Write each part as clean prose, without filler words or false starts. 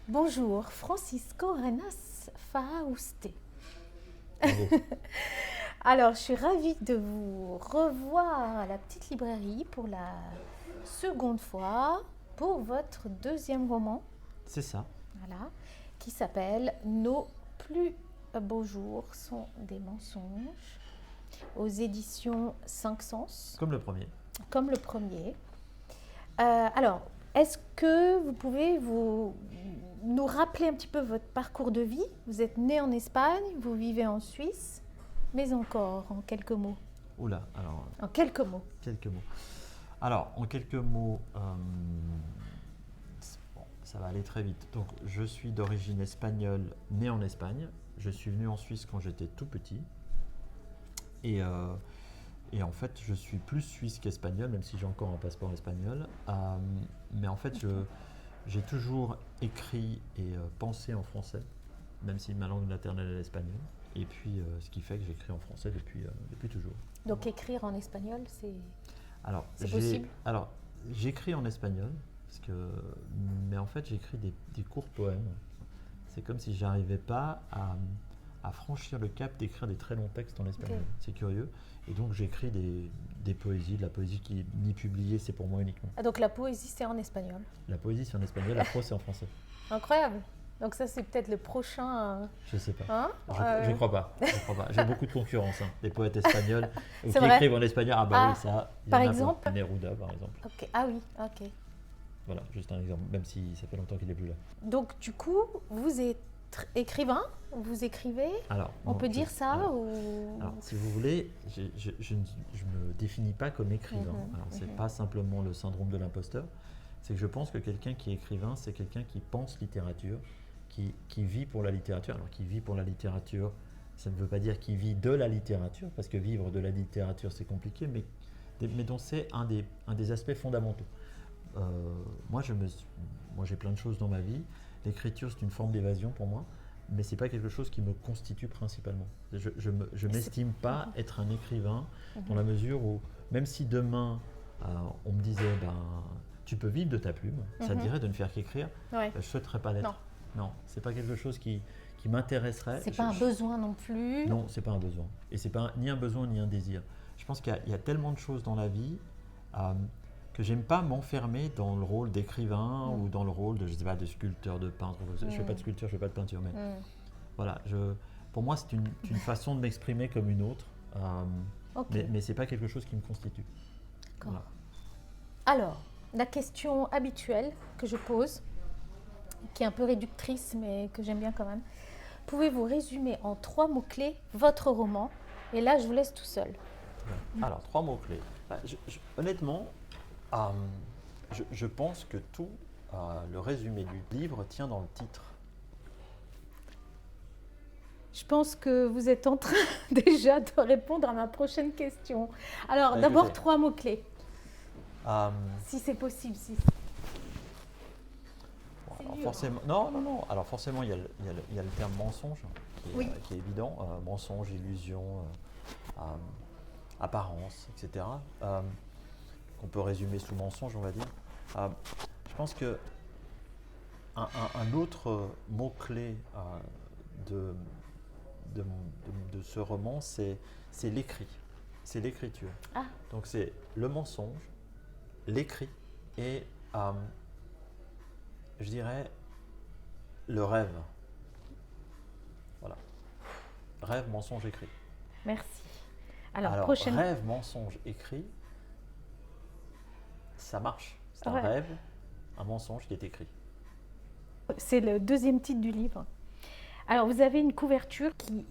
Bonjour, Francisco Arenas Fauste. Alors, je suis ravie de vous revoir à la petite librairie pour la seconde fois pour votre deuxième roman. C'est ça. Voilà, qui s'appelle Nos plus beaux jours sont des mensonges, aux éditions 5 Sens. Comme le premier. Comme le premier. Alors, est-ce que vous pouvez nous rappeler un petit peu votre parcours de vie? Vous êtes né en Espagne, vous vivez en Suisse, mais encore, en quelques mots. Oula, alors... En quelques mots. Quelques mots. Alors, en quelques mots, bon, ça va aller très vite. Donc, je suis d'origine espagnole, né en Espagne. Je suis venu en Suisse quand j'étais tout petit. Et en fait, je suis plus suisse qu'espagnol, même si j'ai encore un passeport espagnol. Mais en fait, j'ai toujours écrit et pensé en français, même si ma langue maternelle est l'espagnol. Et puis, ce qui fait que j'écris en français depuis toujours. Donc, écrire en espagnol, c'est possible? Alors, j'écris en espagnol, mais en fait, j'écris des courts poèmes. C'est comme si j'arrivais pas à franchir le cap d'écrire des très longs textes en espagnol. Okay. C'est curieux. Et donc, j'écris des poésies, de la poésie qui est ni publiée, c'est pour moi uniquement. Ah, donc, la poésie, c'est en espagnol? La poésie, c'est en espagnol, la prose, c'est en français. Incroyable! Donc ça, c'est peut-être le prochain... Je sais pas. Hein je crois pas. J'ai beaucoup de concurrence. Des poètes espagnols qui écrivent en espagnol. Ah bah oui, ça. Par exemple Neruda, par exemple. Okay. Ah oui, ok. Voilà, juste un exemple, même si ça fait longtemps qu'il n'est plus là. Donc du coup, vous êtes écrivain? Vous écrivez? Alors, on peut dire ça alors, si vous voulez, je ne me définis pas comme écrivain. Alors, c'est pas simplement le syndrome de l'imposteur. C'est que je pense que quelqu'un qui est écrivain, c'est quelqu'un qui pense littérature, qui vit pour la littérature. Alors, qui vit pour la littérature, ça ne veut pas dire qu'il vit de la littérature, parce que vivre de la littérature, c'est compliqué, mais dont c'est un des aspects fondamentaux. Moi, j'ai plein de choses dans ma vie. L'écriture, c'est une forme d'évasion pour moi, mais c'est pas quelque chose qui me constitue principalement. Je m'estime pas être un écrivain dans la mesure où, même si demain, on me disait, tu peux vivre de ta plume, ça te dirait de ne faire qu'écrire, je souhaiterais pas l'être. Non, c'est pas quelque chose qui m'intéresserait. C'est pas un besoin non plus. Non, c'est pas un besoin. Et c'est pas ni un besoin ni un désir. Je pense qu'il y a tellement de choses dans la vie que j'aime pas m'enfermer dans le rôle d'écrivain ou dans le rôle de, je sais pas, de sculpteur, de peintre. Je fais pas de sculpture, je fais pas de peinture, mais voilà. Pour moi, c'est une façon de m'exprimer comme une autre, mais c'est pas quelque chose qui me constitue. Voilà. Alors, la question habituelle que je pose, qui est un peu réductrice, mais que j'aime bien quand même. Pouvez-vous résumer en 3 mots-clés votre roman? Et là, je vous laisse tout seul. Alors, 3 mots-clés. Honnêtement, je pense que tout le résumé du livre tient dans le titre. Je pense que vous êtes en train déjà de répondre à ma prochaine question. Alors, d'abord, 3 mots-clés. Si c'est possible. Alors forcément, non. Alors forcément, il y a le terme mensonge qui est évident. Mensonge, illusion, apparence, etc. Qu'on peut résumer sous mensonge, on va dire. Je pense que un autre mot-clé de ce roman, c'est l'écrit. C'est l'écriture. Ah. Donc c'est le mensonge, l'écrit et... je dirais le rêve. Voilà. Rêve, mensonge, écrit. Merci. Alors prochaine... rêve, mensonge, écrit, ça marche. C'est un rêve, un mensonge qui est écrit. C'est le deuxième titre du livre. Alors, vous avez une couverture qui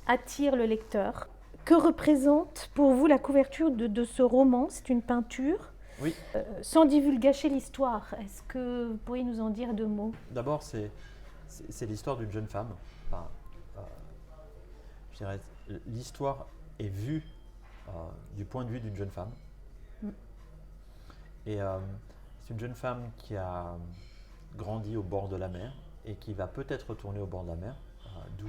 attire le lecteur. Que représente pour vous la couverture de ce roman? C'est une peinture. Oui. Sans divulgacher l'histoire, est-ce que vous pourriez nous en dire 2 mots? D'abord, c'est l'histoire d'une jeune femme. Enfin, je dirais, l'histoire est vue du point de vue d'une jeune femme. Et c'est une jeune femme qui a grandi au bord de la mer et qui va peut-être retourner au bord de la mer. D'où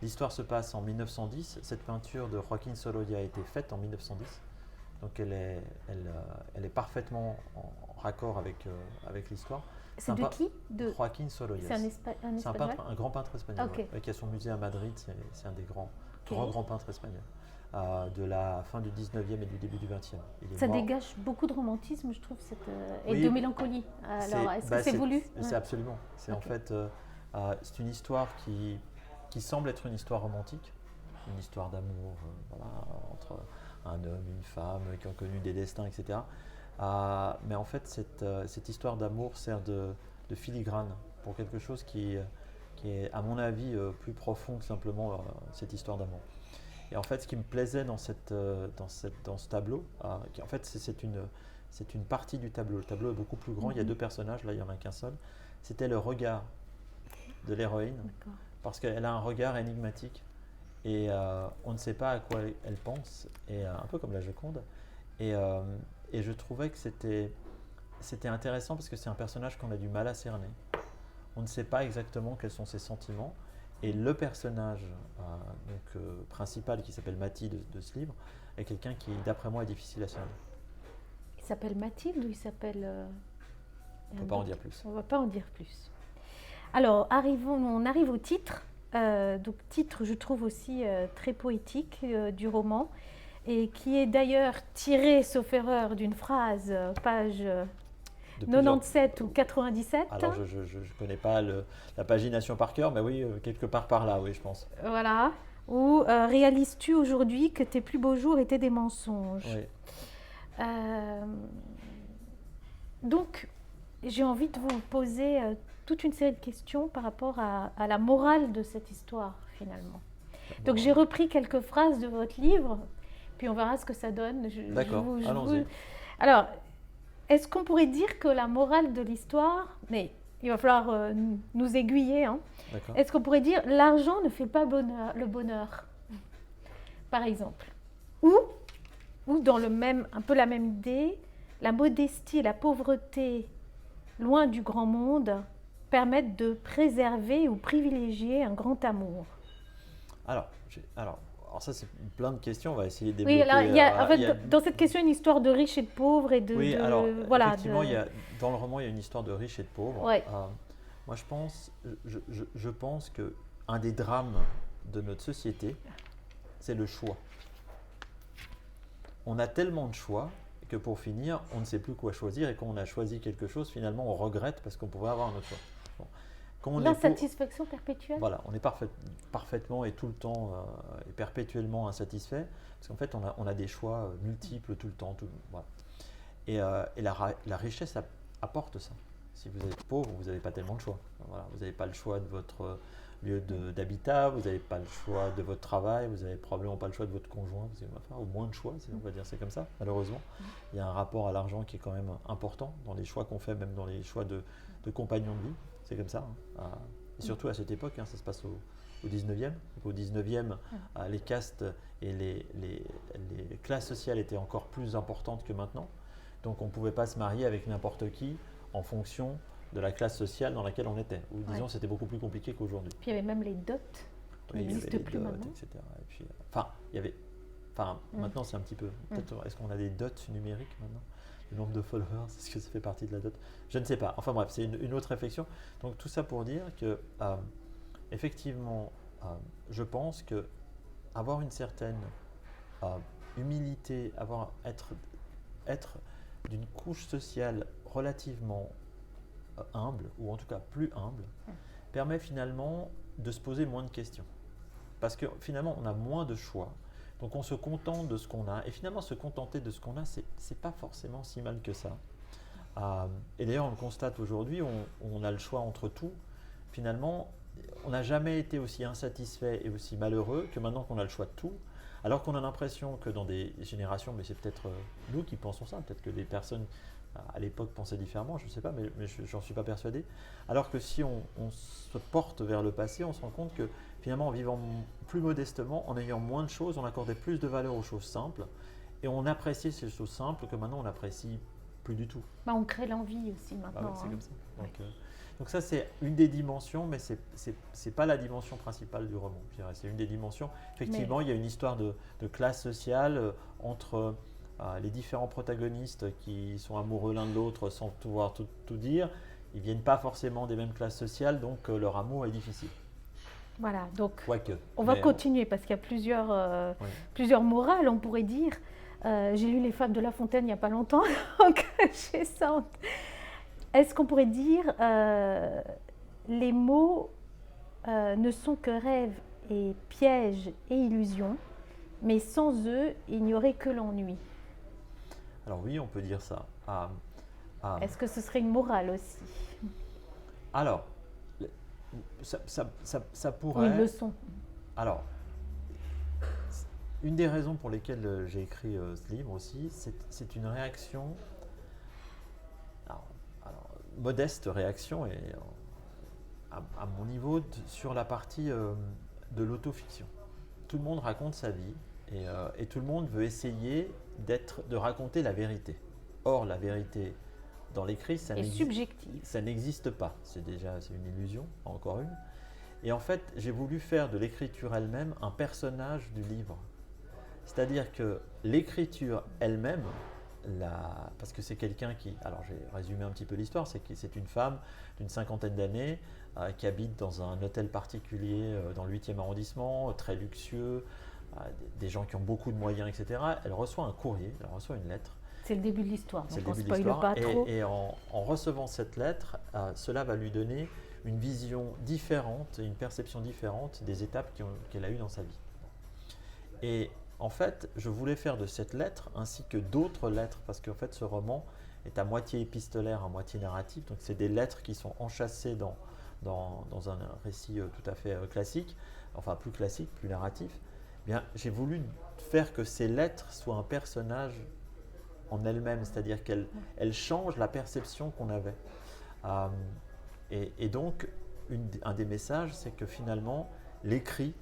l'histoire se passe en 1910. Cette peinture de Joaquín Sorolla a été faite en 1910. Donc elle est parfaitement en raccord avec l'histoire. C'est de qui? Joaquín Sorolla. C'est un C'est un peintre, un grand peintre espagnol, Okay. qui a son musée à Madrid. C'est un des grands peintres espagnols de la fin du 19e et du début du 20e. Ça dégage beaucoup de romantisme, je trouve, et Oui. de mélancolie. Alors, est-ce que c'est voulu? C'est absolument. C'est en fait, c'est une histoire qui semble être une histoire romantique, une histoire d'amour entre un homme, une femme qui ont connu des destins, etc. Mais en fait, cette histoire d'amour sert de filigrane pour quelque chose qui est, à mon avis, plus profond que simplement cette histoire d'amour. Et en fait, ce qui me plaisait dans ce tableau, en fait, c'est une partie du tableau. Le tableau est beaucoup plus grand, il y a 2 personnages, là il n'y en a qu'un seul. C'était le regard de l'héroïne, parce qu'elle a un regard énigmatique et on ne sait pas à quoi elle pense, et un peu comme la Joconde. Et je trouvais que c'était intéressant parce que c'est un personnage qu'on a du mal à cerner. On ne sait pas exactement quels sont ses sentiments. Et le personnage principal qui s'appelle Mathilde de ce livre est quelqu'un qui, d'après moi, est difficile à cerner. Il s'appelle Mathilde ou il s'appelle… On ne peut pas en dire plus. On ne va pas en dire plus. Alors, on arrive au titre. Donc, titre, je trouve aussi très poétique du roman et qui est d'ailleurs tiré, sauf erreur, d'une phrase, page 97 ou 97. Alors, je ne connais pas la pagination par cœur, mais oui, quelque part par là, oui, je pense. Voilà. Ou réalises-tu aujourd'hui que tes plus beaux jours étaient des mensonges? Oui. Donc, j'ai envie de vous poser toute une série de questions par rapport à la morale de cette histoire, finalement. Donc, j'ai repris quelques phrases de votre livre, puis on verra ce que ça donne. D'accord, allons-y. Alors, est-ce qu'on pourrait dire que la morale de l'histoire, mais il va falloir nous aiguiller, hein. Est-ce qu'on pourrait dire l'argent ne fait pas le bonheur, par exemple, ou dans un peu la même idée, la modestie et la pauvreté, loin du grand monde, permettent de préserver ou privilégier un grand amour? Alors ça, c'est plein de questions, on va essayer de développer. Oui, alors, il y a dans cette question une histoire de riches et de pauvres et de… Oui, alors voilà, effectivement, dans le roman, il y a une histoire de riches et de pauvres. Ouais. Moi, je pense qu'un des drames de notre société, c'est le choix. On a tellement de choix que pour finir, on ne sait plus quoi choisir, et quand on a choisi quelque chose, finalement, on regrette parce qu'on pourrait avoir un autre choix. Bon. L'insatisfaction perpétuelle. Voilà, on est parfaitement et tout le temps et perpétuellement insatisfait, parce qu'en fait, on a des choix multiples tout le temps. Voilà. Et la richesse apporte ça. Si vous êtes pauvre, vous n'avez pas tellement de choix. Voilà, vous n'avez pas le choix de votre lieu d'habitat, vous n'avez pas le choix de votre travail, vous n'avez probablement pas le choix de votre conjoint, au moins de choix, on va dire c'est comme ça, malheureusement. Il y a un rapport à l'argent qui est quand même important dans les choix qu'on fait, même dans les choix de compagnons de vie. C'est comme ça. Hein. Et surtout à cette époque, ça se passe au 19e. Donc, au 19e, les castes et les classes sociales étaient encore plus importantes que maintenant. Donc on ne pouvait pas se marier avec n'importe qui en fonction de la classe sociale dans laquelle on était. Ou disons, c'était beaucoup plus compliqué qu'aujourd'hui. Puis il y avait même les dots qui n'existent plus maintenant. Etc. Et puis, maintenant c'est un petit peu… Peut-être, est-ce qu'on a des dots numériques maintenant ? Le nombre de followers, est-ce que ça fait partie de la dot? Je ne sais pas. Enfin bref, c'est une autre réflexion. Donc tout ça pour dire que, effectivement, je pense que avoir une certaine humilité, être d'une couche sociale relativement humble, ou en tout cas plus humble, permet finalement de se poser moins de questions. Parce que finalement, on a moins de choix. Donc on se contente de ce qu'on a, et finalement se contenter de ce qu'on a, c'est pas forcément si mal que ça. Et d'ailleurs on le constate aujourd'hui, on a le choix entre tout. Finalement, on n'a jamais été aussi insatisfait et aussi malheureux que maintenant qu'on a le choix de tout. Alors qu'on a l'impression que dans des générations, mais c'est peut-être nous qui pensons ça, peut-être que des personnes à l'époque pensaient différemment, je ne sais pas, mais j'en suis pas persuadé. Alors que si on se porte vers le passé, on se rend compte que finalement, en vivant plus modestement, en ayant moins de choses, on accordait plus de valeur aux choses simples et on appréciait ces choses simples que maintenant on n'apprécie plus du tout. On crée l'envie aussi maintenant. C'est comme ça. Donc ça, c'est une des dimensions, mais c'est pas la dimension principale du roman, je dirais. C'est une des dimensions. Effectivement, il y a une histoire de classe sociale entre les différents protagonistes qui sont amoureux l'un de l'autre sans pouvoir tout dire. Ils ne viennent pas forcément des mêmes classes sociales, donc leur amour est difficile. Voilà, donc Quoique. on va continuer parce qu'il y a plusieurs morales, on pourrait dire. J'ai lu Les Fables de La Fontaine il n'y a pas longtemps, donc j'ai ça en tête. Est-ce qu'on pourrait dire les mots ne sont que rêves et pièges et illusions, mais sans eux, il n'y aurait que l'ennui. Alors oui, on peut dire ça. Est-ce que ce serait une morale aussi? Alors, ça pourrait… Ou une leçon? Alors, une des raisons pour lesquelles j'ai écrit ce livre aussi, c'est une réaction… modeste réaction et à mon niveau sur la partie de l'autofiction. Tout le monde raconte sa vie et tout le monde veut essayer de raconter la vérité. Or, la vérité dans l'écrit, ça n'existe pas. C'est une illusion, encore une. Et en fait, j'ai voulu faire de l'écriture elle-même un personnage du livre. C'est-à-dire que l'écriture elle-même, parce que c'est quelqu'un qui… Alors, j'ai résumé un petit peu l'histoire. C'est une femme d'une 50aine d'années qui habite dans un hôtel particulier dans le 8e arrondissement, très luxueux, des gens qui ont beaucoup de moyens, etc. Elle reçoit un courrier, elle reçoit une lettre. C'est le début de l'histoire, donc on ne spoile pas trop. Et en recevant cette lettre, cela va lui donner une vision différente, une perception différente des étapes qu'elle a eues dans sa vie. Et en fait, je voulais faire de cette lettre, ainsi que d'autres lettres, parce qu'en fait, ce roman est à moitié épistolaire, à moitié narratif. Donc, c'est des lettres qui sont enchâssées dans un récit tout à fait classique, enfin plus classique, plus narratif. Eh bien, j'ai voulu faire que ces lettres soient un personnage en elles-mêmes, c'est-à-dire qu'elles changent la perception qu'on avait. Et donc, un des messages, c'est que finalement, l'écrit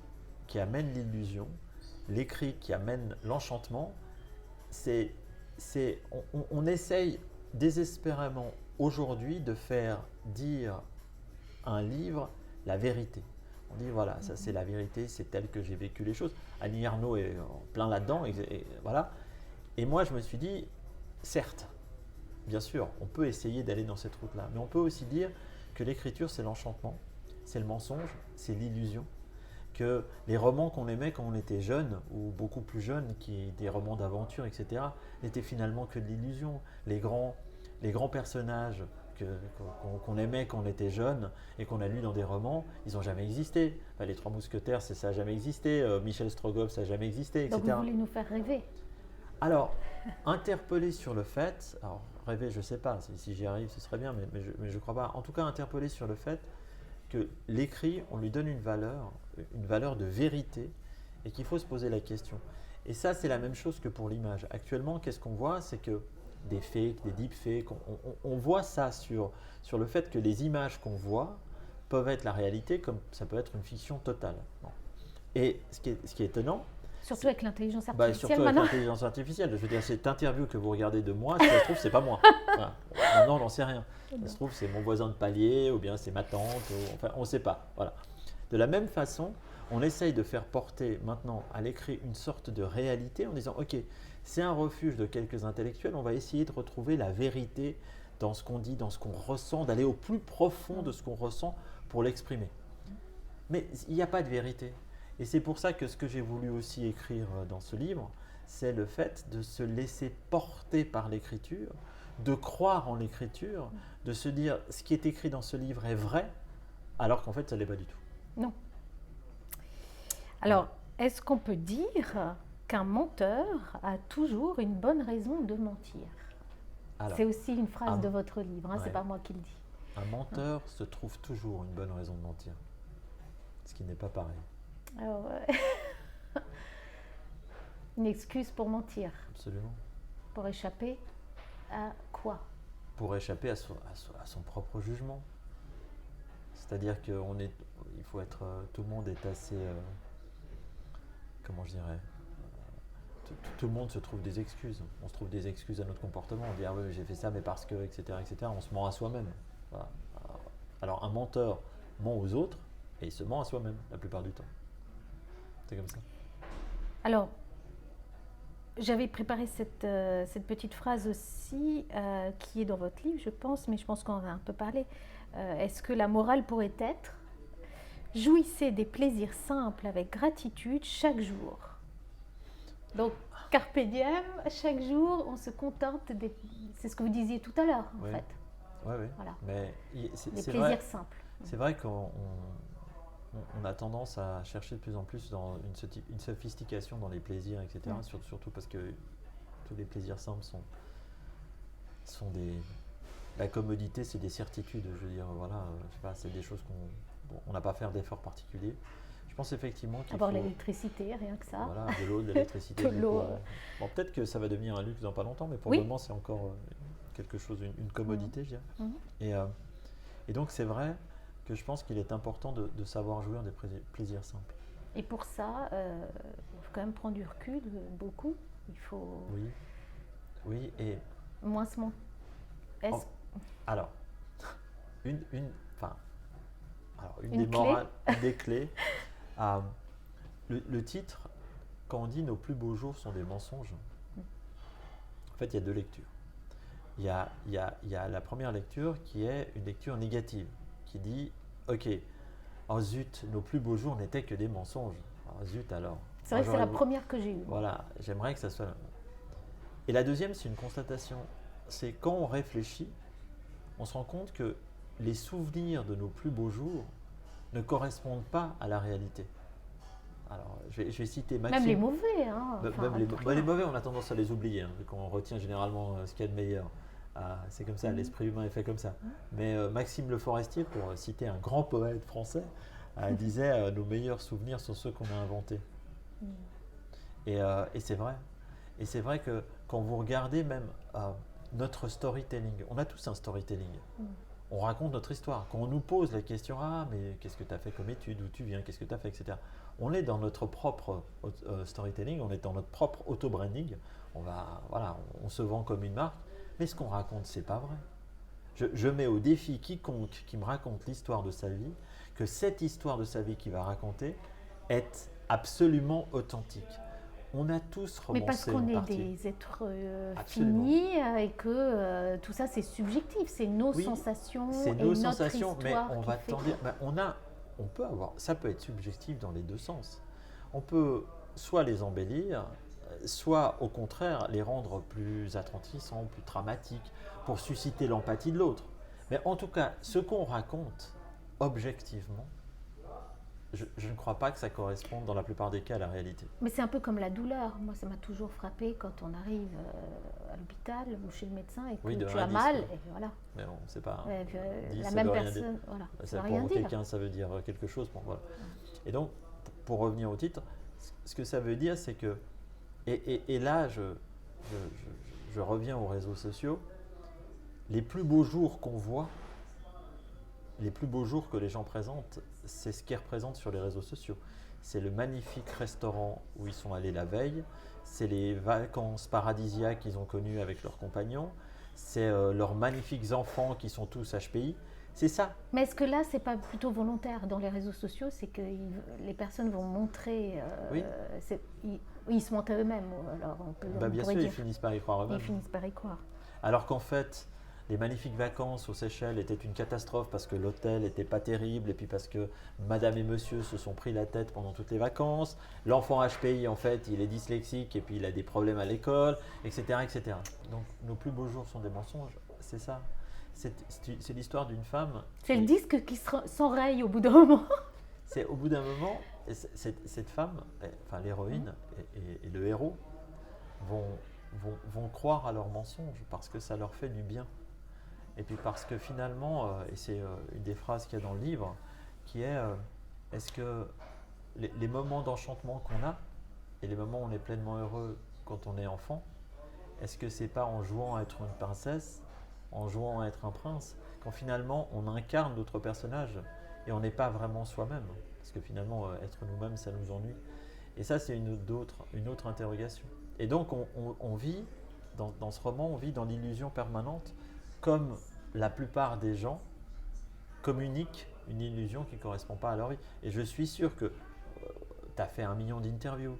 qui amène l'illusion, l'écrit qui amène l'enchantement, on essaye désespérément aujourd'hui de faire dire à un livre la vérité. On dit voilà, ça c'est la vérité, c'est tel que j'ai vécu les choses. Annie Ernaux est en plein là-dedans, et voilà. Et moi je me suis dit, certes, bien sûr, on peut essayer d'aller dans cette route-là, mais on peut aussi dire que l'écriture c'est l'enchantement, c'est le mensonge, c'est l'illusion. Que les romans qu'on aimait quand on était jeune, ou beaucoup plus jeune, des romans d'aventure, etc., n'étaient finalement que de l'illusion. Les grands personnages qu'on aimait quand on était jeune et qu'on a lus dans des romans, ils n'ont jamais existé. Enfin, les Trois Mousquetaires, ça n'a jamais existé. Michel Strogoff, ça n'a jamais existé, etc. Donc vous voulez nous faire rêver? Alors, interpeller sur le fait, alors rêver, je ne sais pas, si j'y arrive, ce serait bien, mais je ne crois pas. En tout cas, interpeller sur le fait que l'écrit, on lui donne une valeur de vérité, et qu'il faut se poser la question. Et ça, c'est la même chose que pour l'image. Actuellement, qu'est-ce qu'on voit? C'est que des fakes, des deepfakes, on voit ça sur le fait que les images qu'on voit peuvent être la réalité, comme ça peut être une fiction totale. Bon. Et ce qui est étonnant… Surtout avec l'intelligence artificielle surtout maintenant. avec l'intelligence artificielle. Je veux dire, cette interview que vous regardez de moi, si ça se trouve, c'est pas moi. Voilà. Maintenant, on n'en sait rien. Ça se trouve, c'est mon voisin de palier, ou bien c'est ma tante, enfin, on ne sait pas. Voilà. De la même façon, on essaye de faire porter maintenant à l'écrit une sorte de réalité en disant, ok, c'est un refuge de quelques intellectuels, on va essayer de retrouver la vérité dans ce qu'on dit, dans ce qu'on ressent, d'aller au plus profond de ce qu'on ressent pour l'exprimer. Mais il n'y a pas de vérité. Et c'est pour ça que ce que j'ai voulu aussi écrire dans ce livre, c'est le fait de se laisser porter par l'écriture, de croire en l'écriture, de se dire ce qui est écrit dans ce livre est vrai, alors qu'en fait ça ne l'est pas du tout. Non. Alors, est-ce qu'on peut dire qu'un menteur a toujours une bonne raison de mentir? C'est aussi une phrase de votre livre, c'est pas moi qui le dis. Un menteur se trouve toujours une bonne raison de mentir, ce qui n'est pas pareil. Alors, une excuse pour mentir. Absolument. Pour échapper à quoi? Pour échapper à son propre jugement. C'est-à-dire que il faut être, tout le monde est assez, comment je dirais, tout le monde se trouve des excuses. On se trouve des excuses à notre comportement. On dit ah oui j'ai fait ça mais parce que etc. On se ment à soi-même. Voilà. Alors un menteur ment aux autres et il se ment à soi-même la plupart du temps. C'est comme ça. Alors, j'avais préparé cette petite phrase aussi, qui est dans votre livre, je pense, mais je pense qu'on en a un peu parlé. Est-ce que la morale pourrait être: jouissez des plaisirs simples avec gratitude chaque jour. Donc, carpe diem, chaque jour, on se contente des... C'est ce que vous disiez tout à l'heure, en Oui. fait. Oui, oui. Voilà. Mais Des c'est plaisirs vrai, simples. c'est vrai qu'on on a tendance à chercher de plus en plus dans une sophistication dans les plaisirs, etc. Surtout parce que tous les plaisirs simples sont des... La commodité, c'est des certitudes. Je veux dire, voilà, je sais pas, c'est des choses on n'a pas à faire d'efforts particuliers. Je pense effectivement qu'il Avoir faut... l'électricité, rien que ça. Voilà, de l'eau, de l'électricité, De du l'eau, courant. Bon, peut-être que ça va devenir un luxe dans pas longtemps, mais pour Oui. le moment, c'est encore quelque chose, une commodité, je dirais. Mhm. Et donc, c'est vrai que je pense qu'il est important de savoir jouir des plaisirs simples. Et pour ça, il faut quand même prendre du recul, beaucoup. Il faut Oui, oui, et moins se mentir. Oh. alors, une Une des clé. morales, une des clés, le titre, quand on dit nos plus beaux jours sont des mensonges, en fait, il y a deux lectures. Il y a la première lecture qui est une lecture négative, qui dit ok, oh zut, nos plus beaux jours n'étaient que des mensonges. Oh zut alors. C'est vrai que c'est la première que j'ai eue. Voilà, j'aimerais que ça soit. Et la deuxième, c'est une constatation. C'est quand on réfléchit, on se rend compte que les souvenirs de nos plus beaux jours ne correspondent pas à la réalité. Alors, je vais citer Maxime. Même les mauvais. Hein, même les mauvais, on a tendance à les oublier, vu qu'on retient généralement ce qu'il y a de meilleur. C'est comme ça, l'esprit humain est fait comme ça. Mais Maxime Le Forestier, pour citer un grand poète français, disait nos meilleurs souvenirs sont ceux qu'on a inventés. Et c'est vrai. Et c'est vrai que quand vous regardez même notre storytelling, on a tous un storytelling. On raconte notre histoire. Quand on nous pose la question, ah mais qu'est-ce que tu as fait comme étude, d'où tu viens, qu'est-ce que tu as fait, etc. On est dans notre propre storytelling, on est dans notre propre auto-branding. On se vend comme une marque, mais ce qu'on raconte, c'est pas vrai. Je mets au défi quiconque qui me raconte l'histoire de sa vie, que cette histoire de sa vie qu'il va raconter est absolument authentique. On a tous romancé. Mais parce qu'on est des êtres finis et que tout ça c'est subjectif, c'est nos sensations c'est et nos notre sensations, histoire. Mais on va tendre. On peut avoir. Ça peut être subjectif dans les deux sens. On peut soit les embellir, soit au contraire les rendre plus attendrissants, plus dramatiques, pour susciter l'empathie de l'autre. Mais en tout cas, ce qu'on raconte objectivement, je ne crois pas que ça corresponde dans la plupart des cas à la réalité. Mais c'est un peu comme la douleur. Moi, ça m'a toujours frappé quand on arrive à l'hôpital ou chez le médecin et que tu as mal. Et voilà. Mais bon, c'est pas. La même personne. Voilà, ça pour quelqu'un, ça veut dire quelque chose. Bon, voilà. Et donc, pour revenir au titre, ce que ça veut dire, c'est que. Et là, je reviens aux réseaux sociaux. Les plus beaux jours qu'on voit, les plus beaux jours que les gens présentent, c'est ce qu'ils représentent sur les réseaux sociaux. C'est le magnifique restaurant où ils sont allés la veille, c'est les vacances paradisiaques qu'ils ont connues avec leurs compagnons, c'est leurs magnifiques enfants qui sont tous HPI. C'est ça. Mais est-ce que là, c'est pas plutôt volontaire dans les réseaux sociaux? C'est que les personnes vont montrer. Oui. Ils se montrent eux-mêmes. Alors bien sûr, ils finissent par y croire eux-mêmes. Ils finissent par y croire. Alors qu'en fait, les magnifiques vacances aux Seychelles étaient une catastrophe parce que l'hôtel n'était pas terrible et puis parce que madame et monsieur se sont pris la tête pendant toutes les vacances. L'enfant HPI, en fait, il est dyslexique et puis il a des problèmes à l'école, etc., etc. Donc, nos plus beaux jours sont des mensonges, c'est ça. C'est l'histoire d'une femme. C'est le disque qui s'enraye au bout d'un moment. C'est au bout d'un moment, cette femme, enfin l'héroïne et le héros vont croire à leurs mensonges parce que ça leur fait du bien. Et puis parce que finalement, et c'est une des phrases qu'il y a dans le livre, qui est est-ce que les moments d'enchantement qu'on a et les moments où on est pleinement heureux quand on est enfant, est-ce que c'est pas en jouant à être une princesse, en jouant à être un prince, quand finalement on incarne d'autres personnages et on n'est pas vraiment soi-même? Parce que finalement, être nous-mêmes, ça nous ennuie. Et ça, c'est une autre interrogation. Et donc, on vit, dans ce roman, on vit dans l'illusion permanente, comme la plupart des gens communiquent une illusion qui ne correspond pas à leur vie. Et je suis sûr que tu as fait 1 million d'interviews.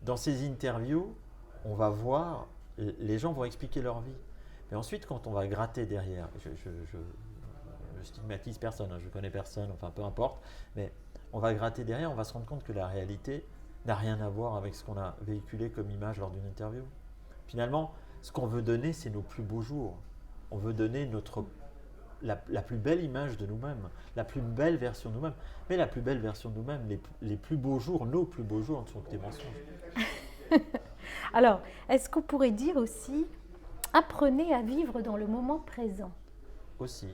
Dans ces interviews, on va voir, les gens vont expliquer leur vie. Mais ensuite, quand on va gratter derrière, je stigmatise personne, hein, je connais personne, enfin peu importe, mais on va gratter derrière, on va se rendre compte que la réalité n'a rien à voir avec ce qu'on a véhiculé comme image lors d'une interview. Finalement, ce qu'on veut donner, c'est nos plus beaux jours. On veut donner la plus belle image de nous-mêmes, la plus belle version de nous-mêmes. Mais la plus belle version de nous-mêmes, les plus beaux jours, nos plus beaux jours ne sont que des mensonges. Alors, est-ce qu'on pourrait dire aussi, apprenez à vivre dans le moment présent? Aussi.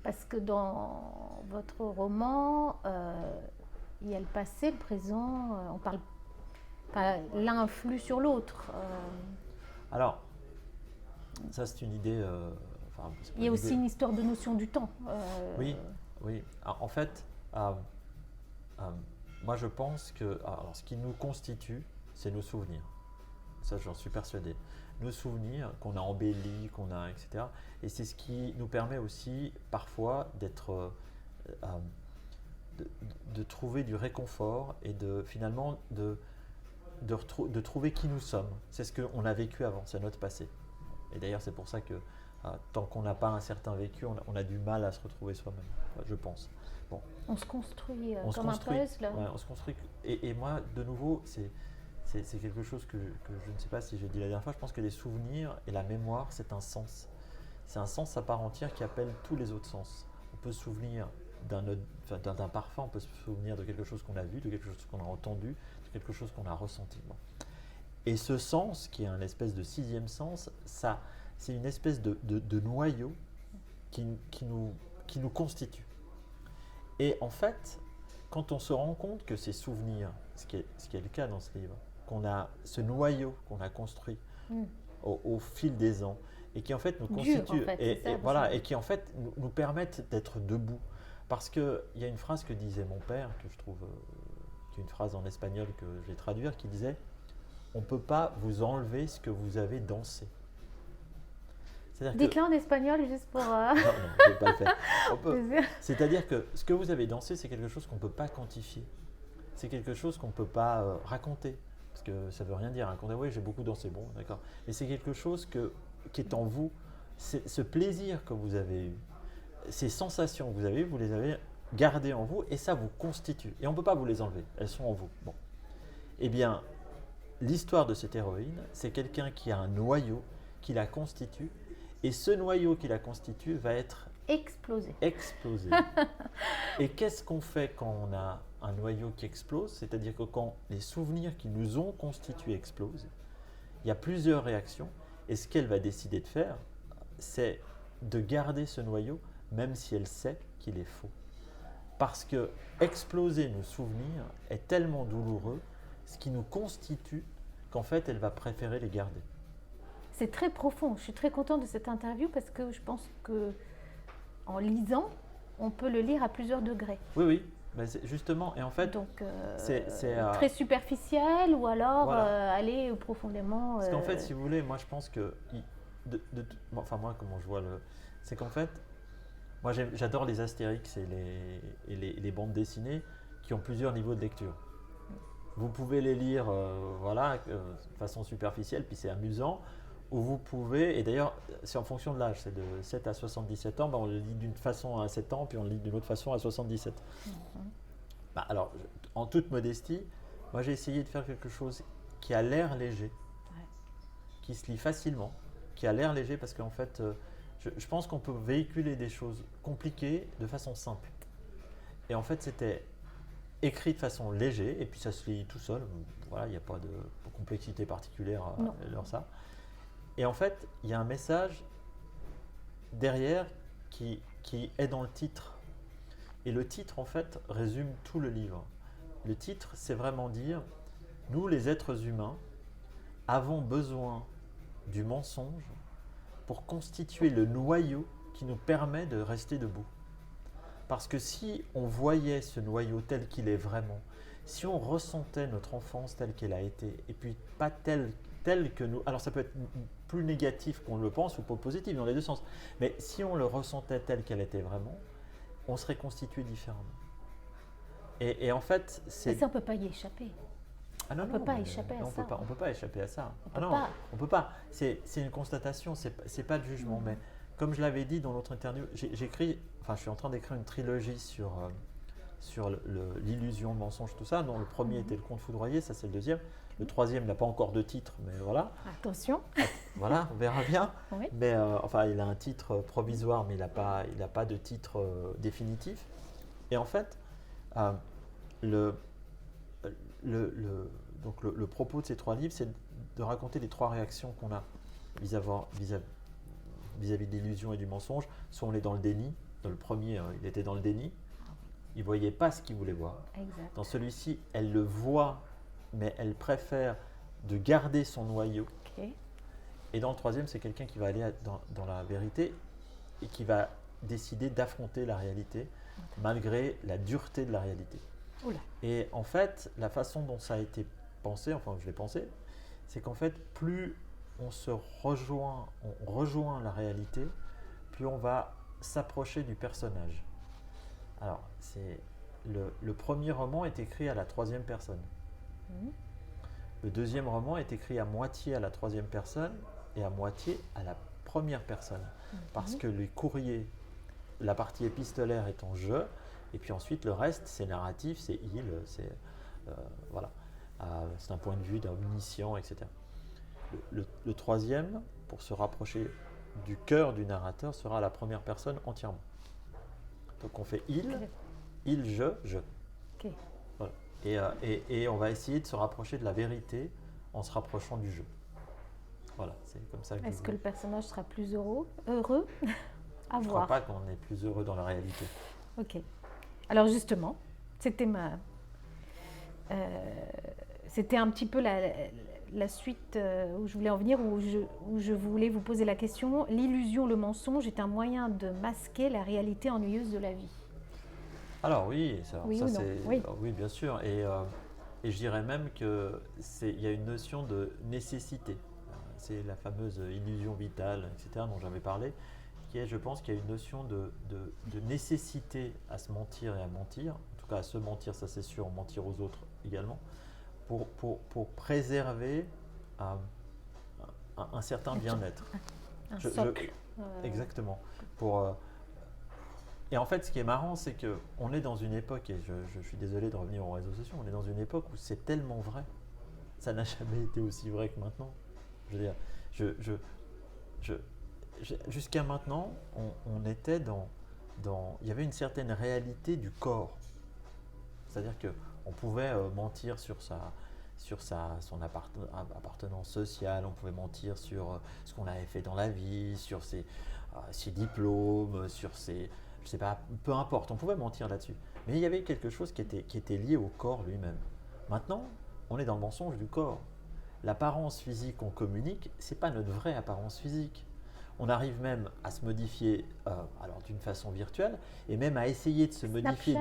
Parce que dans votre roman, il y a le passé, le présent, on parle pas, l'un influe sur l'autre. Alors, ça c'est une idée. Il y a aussi une histoire de notion du temps. Oui. Alors, en fait, moi je pense que alors, ce qui nous constitue, c'est nos souvenirs. Ça, j'en suis persuadé. Nos souvenirs qu'on a embellis, qu'on a, etc. Et c'est ce qui nous permet aussi parfois d'être, de trouver du réconfort et finalement de trouver qui nous sommes. C'est ce qu'on a vécu avant, c'est notre passé. Et d'ailleurs, c'est pour ça que tant qu'on n'a pas un certain vécu, on a du mal à se retrouver soi-même, je pense. Bon. On se construit comme un puzzle. Ouais, on se construit. Et moi, de nouveau, c'est quelque chose que je ne sais pas si j'ai dit la dernière fois. Je pense que les souvenirs et la mémoire, c'est un sens. C'est un sens à part entière qui appelle tous les autres sens. On peut se souvenir d'un parfum, on peut se souvenir de quelque chose qu'on a vu, de quelque chose qu'on a entendu, de quelque chose qu'on a ressenti. Bon. Et ce sens, qui est un espèce de 6e sens, c'est une espèce de noyau qui nous constitue. Et en fait, quand on se rend compte que ces souvenirs, ce qui est le cas dans ce livre, qu'on a ce noyau qu'on a construit au fil des ans et qui en fait nous constitue en fait, et qui en fait nous permettent d'être debout. Parce qu'il y a une phrase que disait mon père, que je trouve, qui est une phrase en espagnol que je vais traduire, qui disait « On ne peut pas vous enlever ce que vous avez dansé ». Dites-le en espagnol juste pour… Non, je ne vais pas le faire. C'est-à-dire que ce que vous avez dansé, c'est quelque chose qu'on ne peut pas quantifier. C'est quelque chose qu'on ne peut pas raconter. Parce que ça ne veut rien dire. Raconter, oui, j'ai beaucoup dansé, bon, d'accord. Mais c'est quelque chose qui est en vous. Ce plaisir que vous avez eu, ces sensations que vous avez eues, vous les avez gardées en vous et ça vous constitue. Et on ne peut pas vous les enlever. Elles sont en vous. Bon. Eh bien, l'histoire de cette héroïne, c'est quelqu'un qui a un noyau qui la constitue. Et ce noyau qui la constitue va être explosé. Et qu'est-ce qu'on fait quand on a un noyau qui explose? C'est-à-dire que quand les souvenirs qui nous ont constitués explosent, il y a plusieurs réactions. Et ce qu'elle va décider de faire, c'est de garder ce noyau, même si elle sait qu'il est faux. Parce que exploser nos souvenirs est tellement douloureux, ce qui nous constitue, qu'en fait, elle va préférer les garder. C'est très profond. Je suis très contente de cette interview parce que je pense que en lisant, on peut le lire à plusieurs degrés. Oui. Ben justement, et en fait, donc c'est très superficiel ou alors voilà. Aller profondément. Parce qu'en fait, si vous voulez, moi je pense que, moi comment je vois c'est qu'en fait, moi j'adore les Astérix et les bandes dessinées qui ont plusieurs niveaux de lecture. Vous pouvez les lire, de façon superficielle, puis c'est amusant. Où vous pouvez, et d'ailleurs c'est en fonction de l'âge, c'est de 7 à 77 ans, on le lit d'une façon à 7 ans, puis on le lit d'une autre façon à 77. Alors, en toute modestie, moi j'ai essayé de faire quelque chose qui a l'air léger, qui se lit facilement, qui a l'air léger, parce qu'en fait, je pense qu'on peut véhiculer des choses compliquées de façon simple. Et en fait, c'était écrit de façon légère, et puis ça se lit tout seul, voilà, il n'y a pas de complexité particulière à ça. Et en fait, il y a un message derrière qui est dans le titre. Et le titre, en fait, résume tout le livre. Le titre, c'est vraiment dire, nous, les êtres humains, avons besoin du mensonge pour constituer le noyau qui nous permet de rester debout. Parce que si on voyait ce noyau tel qu'il est vraiment, si on ressentait notre enfance telle qu'elle a été, et puis pas telle que nous… Alors ça peut être plus négatif qu'on le pense ou pas positif, dans les deux sens. Mais si on le ressentait tel qu'elle était vraiment, on serait constitué différemment. Et en fait, Mais ça, on ne peut pas y échapper. Ah non, On peut pas échapper à ça. On peut pas échapper à ça. On peut pas. On peut pas. C'est une constatation, c'est pas de jugement. Mais comme je l'avais dit dans l'autre interview, je suis en train d'écrire une trilogie sur l'illusion, le mensonge, tout ça. Dont le premier était le conte foudroyé, ça c'est le deuxième. Le troisième n'a pas encore de titre, mais voilà. Attention. Voilà, on verra bien. Oui. Mais il a un titre provisoire, mais il n'a pas de titre définitif. Et en fait, donc le propos de ces 3 livres, c'est de raconter les 3 réactions qu'on a vis-à-vis de l'illusion et du mensonge. Soit on est dans le déni. Dans le premier, il était dans le déni. Il ne voyait pas ce qu'il voulait voir. Exact. Dans celui-ci, elle le voit, mais elle préfère de garder son noyau. Okay. Et dans le troisième, c'est quelqu'un qui va aller dans la vérité et qui va décider d'affronter la réalité malgré la dureté de la réalité. Oula. Et en fait, la façon dont ça a été pensé, enfin je l'ai pensé, c'est qu'en fait, plus on rejoint la réalité, plus on va s'approcher du personnage. Alors, le premier roman est écrit à la 3e personne. Le deuxième roman est écrit à moitié à la 3e personne et à moitié à la première personne. Parce que les courriers, la partie épistolaire est en je, et puis ensuite le reste c'est narratif, c'est il, c'est voilà. C'est un point de vue d'omniscient, etc. Le troisième, pour se rapprocher du cœur du narrateur, sera la première personne entièrement. Donc on fait il, je. Okay. Voilà. Et on va essayer de se rapprocher de la vérité en se rapprochant du jeu. Voilà, c'est comme ça que Est-ce que le personnage sera plus heureux à Je ne crois pas qu'on est plus heureux dans la réalité. Ok. Alors justement, c'était c'était un petit peu la suite où je voulais en venir, où je voulais vous poser la question. L'illusion, le mensonge est un moyen de masquer la réalité ennuyeuse de la vie. Alors oui, oui, ça ou non. c'est oui, bien sûr. Et je dirais même qu'il y a une notion de nécessité. C'est la fameuse illusion vitale, etc., dont j'avais parlé, qui est, je pense, qu'il y a une notion de nécessité à se mentir et à mentir, en tout cas à se mentir, ça c'est sûr, mentir aux autres également, pour préserver un certain bien-être. Un socle. Exactement. Et en fait, ce qui est marrant, c'est qu'on est dans une époque, et je suis désolé de revenir aux réseaux sociaux, on est dans une époque où c'est tellement vrai. Ça n'a jamais été aussi vrai que maintenant. Je veux dire, jusqu'à maintenant, on était il y avait une certaine réalité du corps. C'est-à-dire qu'on pouvait mentir sur son appartenance sociale, on pouvait mentir sur ce qu'on avait fait dans la vie, sur ses diplômes, sur ses... Je sais pas, peu importe, on pouvait mentir là-dessus. Mais il y avait quelque chose qui était lié au corps lui-même. Maintenant, on est dans le mensonge du corps. L'apparence physique qu'on communique, ce n'est pas notre vraie apparence physique. On arrive même à se modifier alors d'une façon virtuelle et même à essayer de se modifier,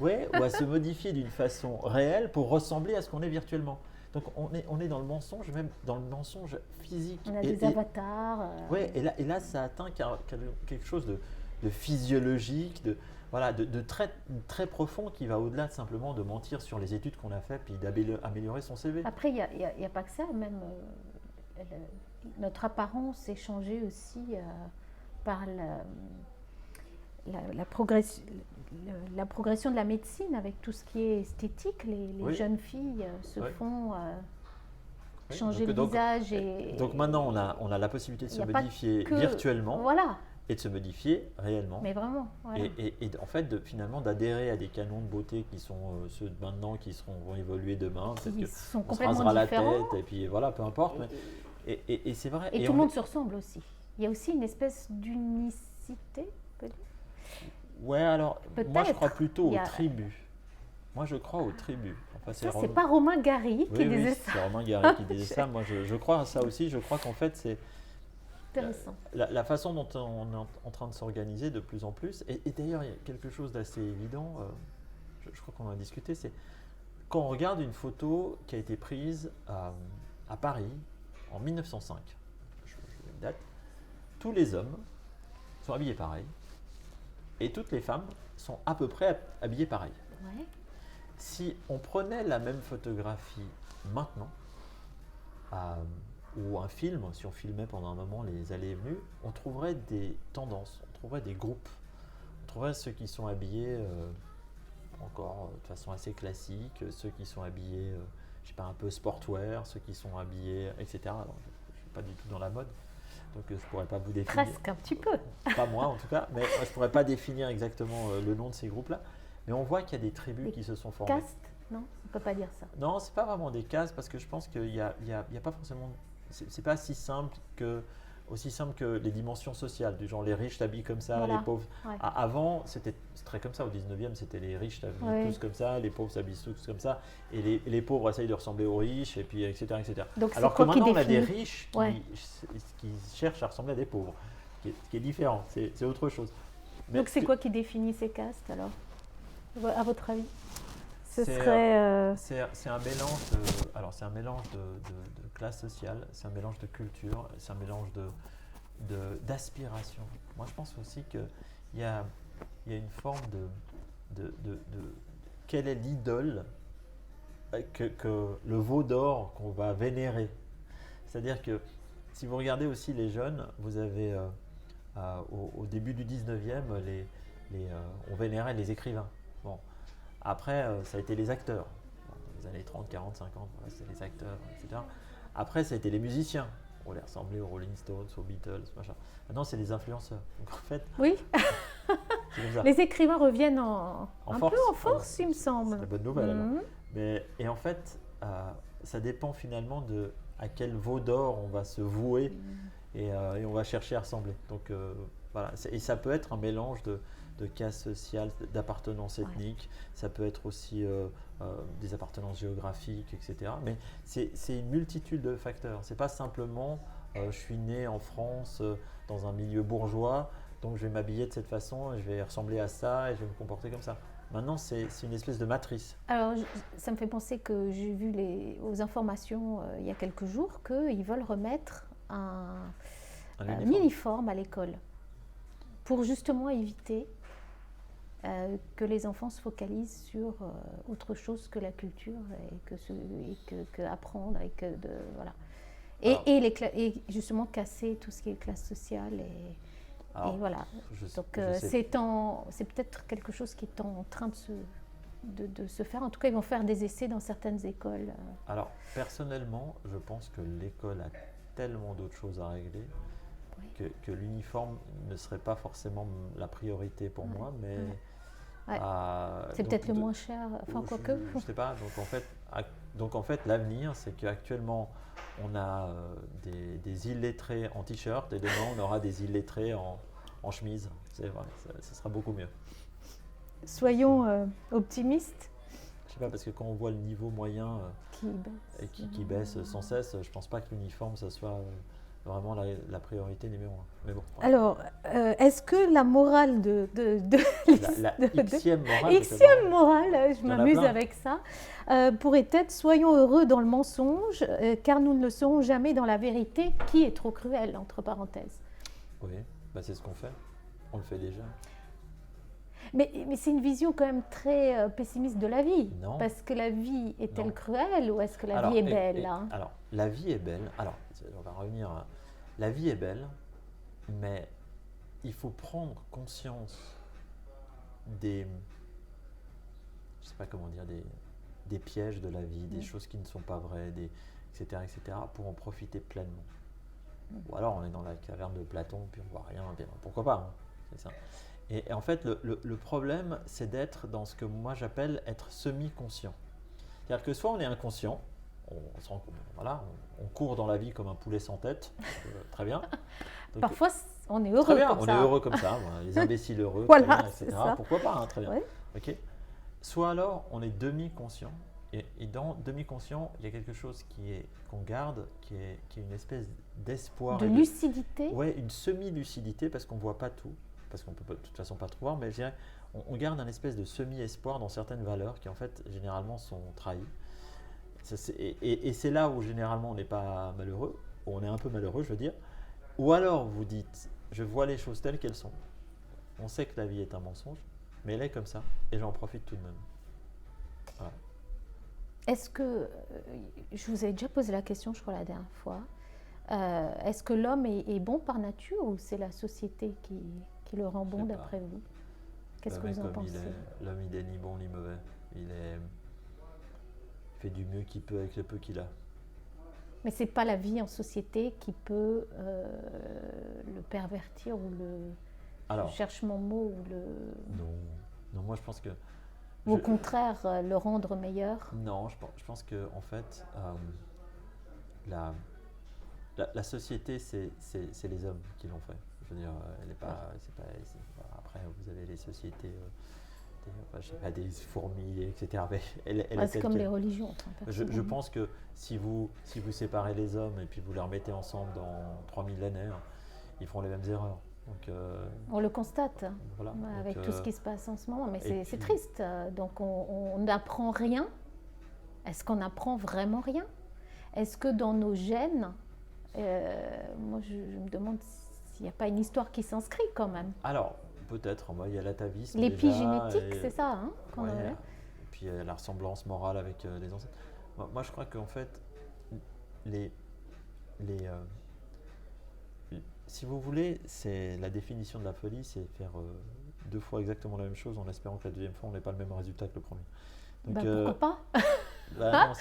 ou à se modifier d'une façon réelle pour ressembler à ce qu'on est virtuellement. Donc on est dans le mensonge, même dans le mensonge physique. On a des avatars. Et là, ça atteint quelque chose de physiologique, de très profond qui va au-delà de simplement de mentir sur les études qu'on a faites puis d'améliorer son CV. Après, il n'y a pas que ça, même notre apparence est changée aussi par la progression de la médecine avec tout ce qui est esthétique. Les jeunes filles se font changer le visage. Donc maintenant, on a la possibilité de se modifier virtuellement. Voilà. Et de se modifier réellement. Mais vraiment. Voilà. Et en fait, finalement, d'adhérer à des canons de beauté qui sont ceux de maintenant, qui vont évoluer demain. Qui sont on se rasera différents. la tête, et puis voilà, peu importe. Et c'est vrai. Et tout le monde se ressemble aussi. Il y a aussi une espèce d'unicité, peut-être. Ouais, alors, moi je crois plutôt aux tribus. Moi je crois aux tribus. Enfin, c'est pas Romain Gary qui disait ça. C'est Romain Gary qui disait ça. Moi je crois à ça aussi. Je crois qu'en fait c'est... La façon dont on est en train de s'organiser de plus en plus, et d'ailleurs il y a quelque chose d'assez évident, je crois qu'on en a discuté, c'est quand on regarde une photo qui a été prise à Paris en 1905, je une date, tous les hommes sont habillés pareil, et toutes les femmes sont à peu près habillées pareil. Ouais. Si on prenait la même photographie maintenant, ou un film, si on filmait pendant un moment les allées et venues, on trouverait des tendances, on trouverait des groupes. On trouverait ceux qui sont habillés encore de façon assez classique, ceux qui sont habillés, je sais pas, un peu sportwear, ceux qui sont habillés, etc. Alors, je ne suis pas du tout dans la mode, donc je ne pourrais pas vous définir. Presque un petit peu. Pas moi en tout cas, mais je ne pourrais pas définir exactement le nom de ces groupes-là. Mais on voit qu'il y a des tribus qui se sont formées. Castes? Non, on ne peut pas dire ça. Non, c'est pas vraiment des castes parce que je pense qu'il y a pas forcément. C'est pas aussi simple que les dimensions sociales. Du genre les riches s'habillent comme ça, Voilà. les pauvres. Ouais. Avant, c'était très comme ça. Au 19e, c'était les riches s'habillent Ouais. tous comme ça, les pauvres s'habillent tous comme ça. Et les pauvres essayent de ressembler aux riches, et puis etc. etc. Donc, c'est Alors que quoi qui maintenant, on a des définit? riches Ouais. qui cherchent à ressembler à des pauvres, qui est différent. C'est autre chose. Mais Donc, c'est que- quoi qui définit ces castes alors, à votre avis? Ce C'est, serait. C'est un mélange c'est un mélange de classe sociale, c'est un mélange de culture, c'est un mélange d'aspiration. Moi, je pense aussi qu'il y a une forme de quelle est l'idole que le veau d'or qu'on va vénérer. C'est-à-dire que si vous regardez aussi les jeunes, vous avez au début du 19e, on vénérait les écrivains. Bon. Après, ça a été les acteurs. Dans les années 30, 40, 50, voilà, c'était les acteurs, etc. Après, ça a été les musiciens. On les ressemblait aux Rolling Stones, aux Beatles, machin. Maintenant, c'est les influenceurs. Donc en fait, Oui, c'est comme ça. les écrivains reviennent un force. peu en force, il me C'est semble. la bonne nouvelle. Alors. Mhm. Et en fait, ça dépend finalement de à quel veau d'or on va se vouer et on va chercher à ressembler. Donc voilà. Et ça peut être un mélange de caste sociale, d'appartenance ethnique, ça peut être aussi des appartenances géographiques, etc. Mais c'est une multitude de facteurs. C'est pas simplement je suis né en France dans un milieu bourgeois, donc je vais m'habiller de cette façon, et je vais ressembler à ça et je vais me comporter comme ça. Maintenant, c'est une espèce de matrice. Alors, ça me fait penser que j'ai vu aux informations il y a quelques jours qu'ils veulent remettre un uniforme à l'école pour justement éviter que les enfants se focalisent sur autre chose que la culture que apprendre voilà. Et justement casser tout ce qui est classe sociale et voilà. Donc c'est peut-être quelque chose qui est en train de se faire. En tout cas, ils vont faire des essais dans certaines écoles. Alors personnellement, je pense que l'école a tellement d'autres choses à régler. Oui. Que l'uniforme ne serait pas forcément la priorité pour moi, mais c'est peut-être le moins cher, enfin quoique. Je ne sais pas. Donc en fait, l'avenir, c'est qu'actuellement, on a des illettrés en t-shirt et demain, on aura des illettrés en chemise. C'est vrai, ça sera beaucoup mieux. Soyons optimistes. Je sais pas, parce que quand on voit le niveau moyen qui baisse sans cesse, je pense pas que l'uniforme, ça soit vraiment la priorité numéro 1. Mais bon. Ouais. Alors, est-ce que la morale la Xème morale, je m'amuse avec ça, pourrait être soyons heureux dans le mensonge, car nous ne le serons jamais dans la vérité, qui est trop cruelle, entre parenthèses. Oui, bah c'est ce qu'on fait. On le fait déjà. Mais c'est une vision quand même très pessimiste de la vie. Non. Parce que la vie est-elle cruelle ou est-ce que la vie est belle Alors, la vie est belle. Alors, on va revenir à... La vie est belle, mais il faut prendre conscience des... Je sais pas comment dire, des pièges de la vie, des choses qui ne sont pas vraies, etc., pour en profiter pleinement. Ou alors, on est dans la caverne de Platon, puis on voit rien. Bien, pourquoi pas, hein, c'est ça. Et en fait, le problème, c'est d'être dans ce que moi j'appelle être semi-conscient. C'est-à-dire que soit on est inconscient, on court dans la vie comme un poulet sans tête, très bien. Donc, parfois, on est heureux très bien, comme on ça. est heureux comme ça, voilà, les imbéciles heureux, voilà, bien, etc. Pourquoi pas, hein, très bien. Ouais. Okay. Soit alors, on est demi-conscient. Et dans demi-conscient, il y a quelque chose qu'on garde, qui est une espèce d'espoir. De lucidité. Oui, une semi-lucidité, parce qu'on ne voit pas tout. Parce qu'on ne peut de toute façon pas tout voir, mais je dirais, on garde un espèce de semi-espoir dans certaines valeurs qui en fait généralement sont trahies. Et c'est là où généralement on n'est pas malheureux, ou on est un peu malheureux je veux dire, ou alors vous dites je vois les choses telles qu'elles sont, on sait que la vie est un mensonge, mais elle est comme ça, et j'en profite tout de même. Voilà. Est-ce que, je vous ai déjà posé la question, je crois, la dernière fois, est-ce que l'homme est bon par nature ou c'est la société qui le rend bon d'après vous? Qu'est-ce que vous en pensez? L'homme, il est ni bon ni mauvais. Il fait du mieux qu'il peut avec le peu qu'il a. Mais c'est pas la vie en société qui peut le pervertir ou je cherche mon mot, ou Non, moi je pense que... Ou au contraire, le rendre meilleur? Non, je pense que en fait, la société, c'est les hommes qui l'ont fait. Je veux dire, elle est pas, après, vous avez les sociétés, je sais pas, des fourmis, etc. Mais c'est comme les religions. Je pense que si vous séparez les hommes et puis vous les remettez ensemble dans 3 millénaires, ils feront les mêmes erreurs. Donc, on le constate, voilà. Avec tout ce qui se passe en ce moment, mais c'est triste. Donc on n'apprend rien. Est-ce qu'on apprend vraiment rien? Est-ce que dans nos gènes, moi je me demande s'il n'y a pas une histoire qui s'inscrit quand même? Alors, peut-être, il y a l'atavisme. L'épigénétique, c'est ça qu'on a. Et puis la ressemblance morale avec les ancêtres. Moi, je crois qu'en fait, si vous voulez, c'est la définition de la folie, c'est faire 2 fois exactement la même chose en espérant que la deuxième fois, on n'ait pas le même résultat que le premier. Donc, pourquoi pas? Non,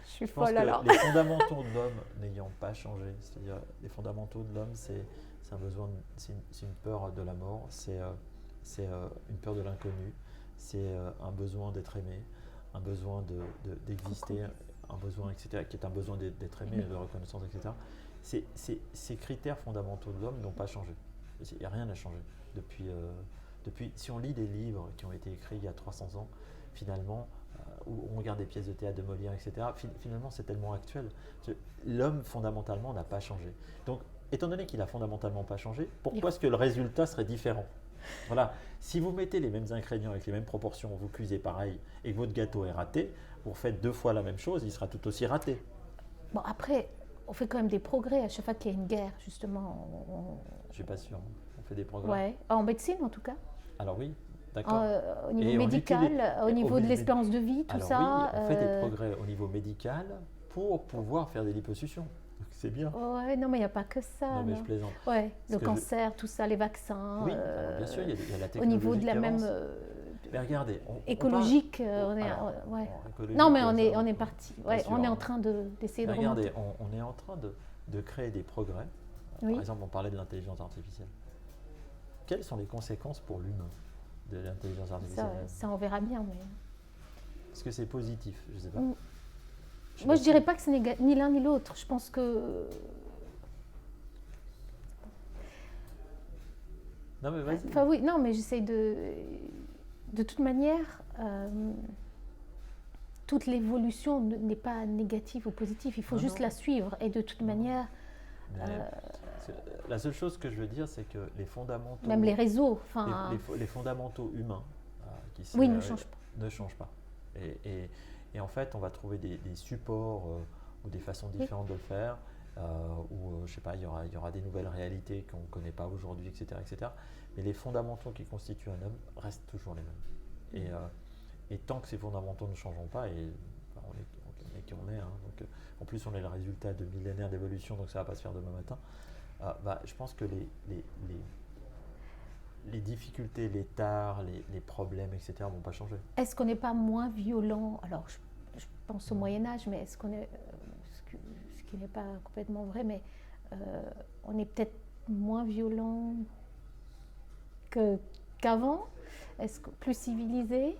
je suis pense folle que alors. Les fondamentaux de l'homme n'ayant pas changé, c'est-à-dire les fondamentaux de l'homme, c'est un besoin, c'est une peur de la mort, c'est une peur de l'inconnu, c'est un besoin d'être aimé, un besoin d'exister, un besoin, etc., qui est un besoin d'être aimé, de reconnaissance, etc. Ces critères fondamentaux de l'homme n'ont pas changé. Il n'y a rien à changer. Depuis, si on lit des livres qui ont été écrits il y a 300 ans, finalement, ou on regarde des pièces de théâtre de Molière, etc., finalement, c'est tellement actuel. L'homme, fondamentalement, n'a pas changé. Donc, étant donné qu'il n'a fondamentalement pas changé, pourquoi est-ce que le résultat serait différent? Voilà. Si vous mettez les mêmes ingrédients avec les mêmes proportions, vous cuisez pareil, et que votre gâteau est raté, vous faites 2 fois la même chose, il sera tout aussi raté. Bon, après, on fait quand même des progrès à chaque fois qu'il y a une guerre, justement. Je ne suis pas sûr. On fait des progrès. Ouais. En médecine, en tout cas. Alors oui, d'accord. Au niveau médical, au niveau de l'espérance de vie, tout ça. Oui, on fait des progrès au niveau médical pour pouvoir faire des liposuctions. C'est bien. Ouais, non, mais il n'y a pas que ça. Non, mais je plaisante. Ouais, le cancer, tout ça, les vaccins. Oui, bien sûr, il y a la technologie. Au niveau de la même. Mais regardez, écologique, on est. Non, mais on est parti. Ouais, on est en train d'essayer de remonter. Regardez, on est en train de créer des progrès. Oui. Par exemple, on parlait de l'intelligence artificielle. Quelles sont les conséquences pour l'humain de l'intelligence artificielle? Ça, on verra bien. Mais... Est-ce que c'est positif? Je ne sais pas. Moi, je ne dirais pas que c'est ni l'un ni l'autre. Je pense que... Non, mais vas-y. Enfin, oui, non, mais j'essaie de... De toute manière, toute l'évolution n'est pas négative ou positive. Il faut juste la suivre. Et de toute manière... La seule chose que je veux dire, c'est que les fondamentaux... Même les réseaux, les fondamentaux humains ne changent pas. Ne changent pas. Et en fait, on va trouver des supports ou des façons différentes de le faire, où, je sais pas, il y aura des nouvelles réalités qu'on ne connaît pas aujourd'hui, etc., etc. Mais les fondamentaux qui constituent un homme restent toujours les mêmes. Et tant que ces fondamentaux ne changeront pas, et on est qui on est, donc, en plus on est le résultat de millénaires d'évolution, donc ça ne va pas se faire demain matin, je pense que les difficultés, les tares, les problèmes, etc. ne vont pas changer. Est-ce qu'on n'est pas moins violent? Alors, je pense au Moyen-Âge, mais est-ce qu'on est. Ce qui n'est pas complètement vrai, mais on est peut-être moins violent qu'avant? Est-ce que plus civilisé?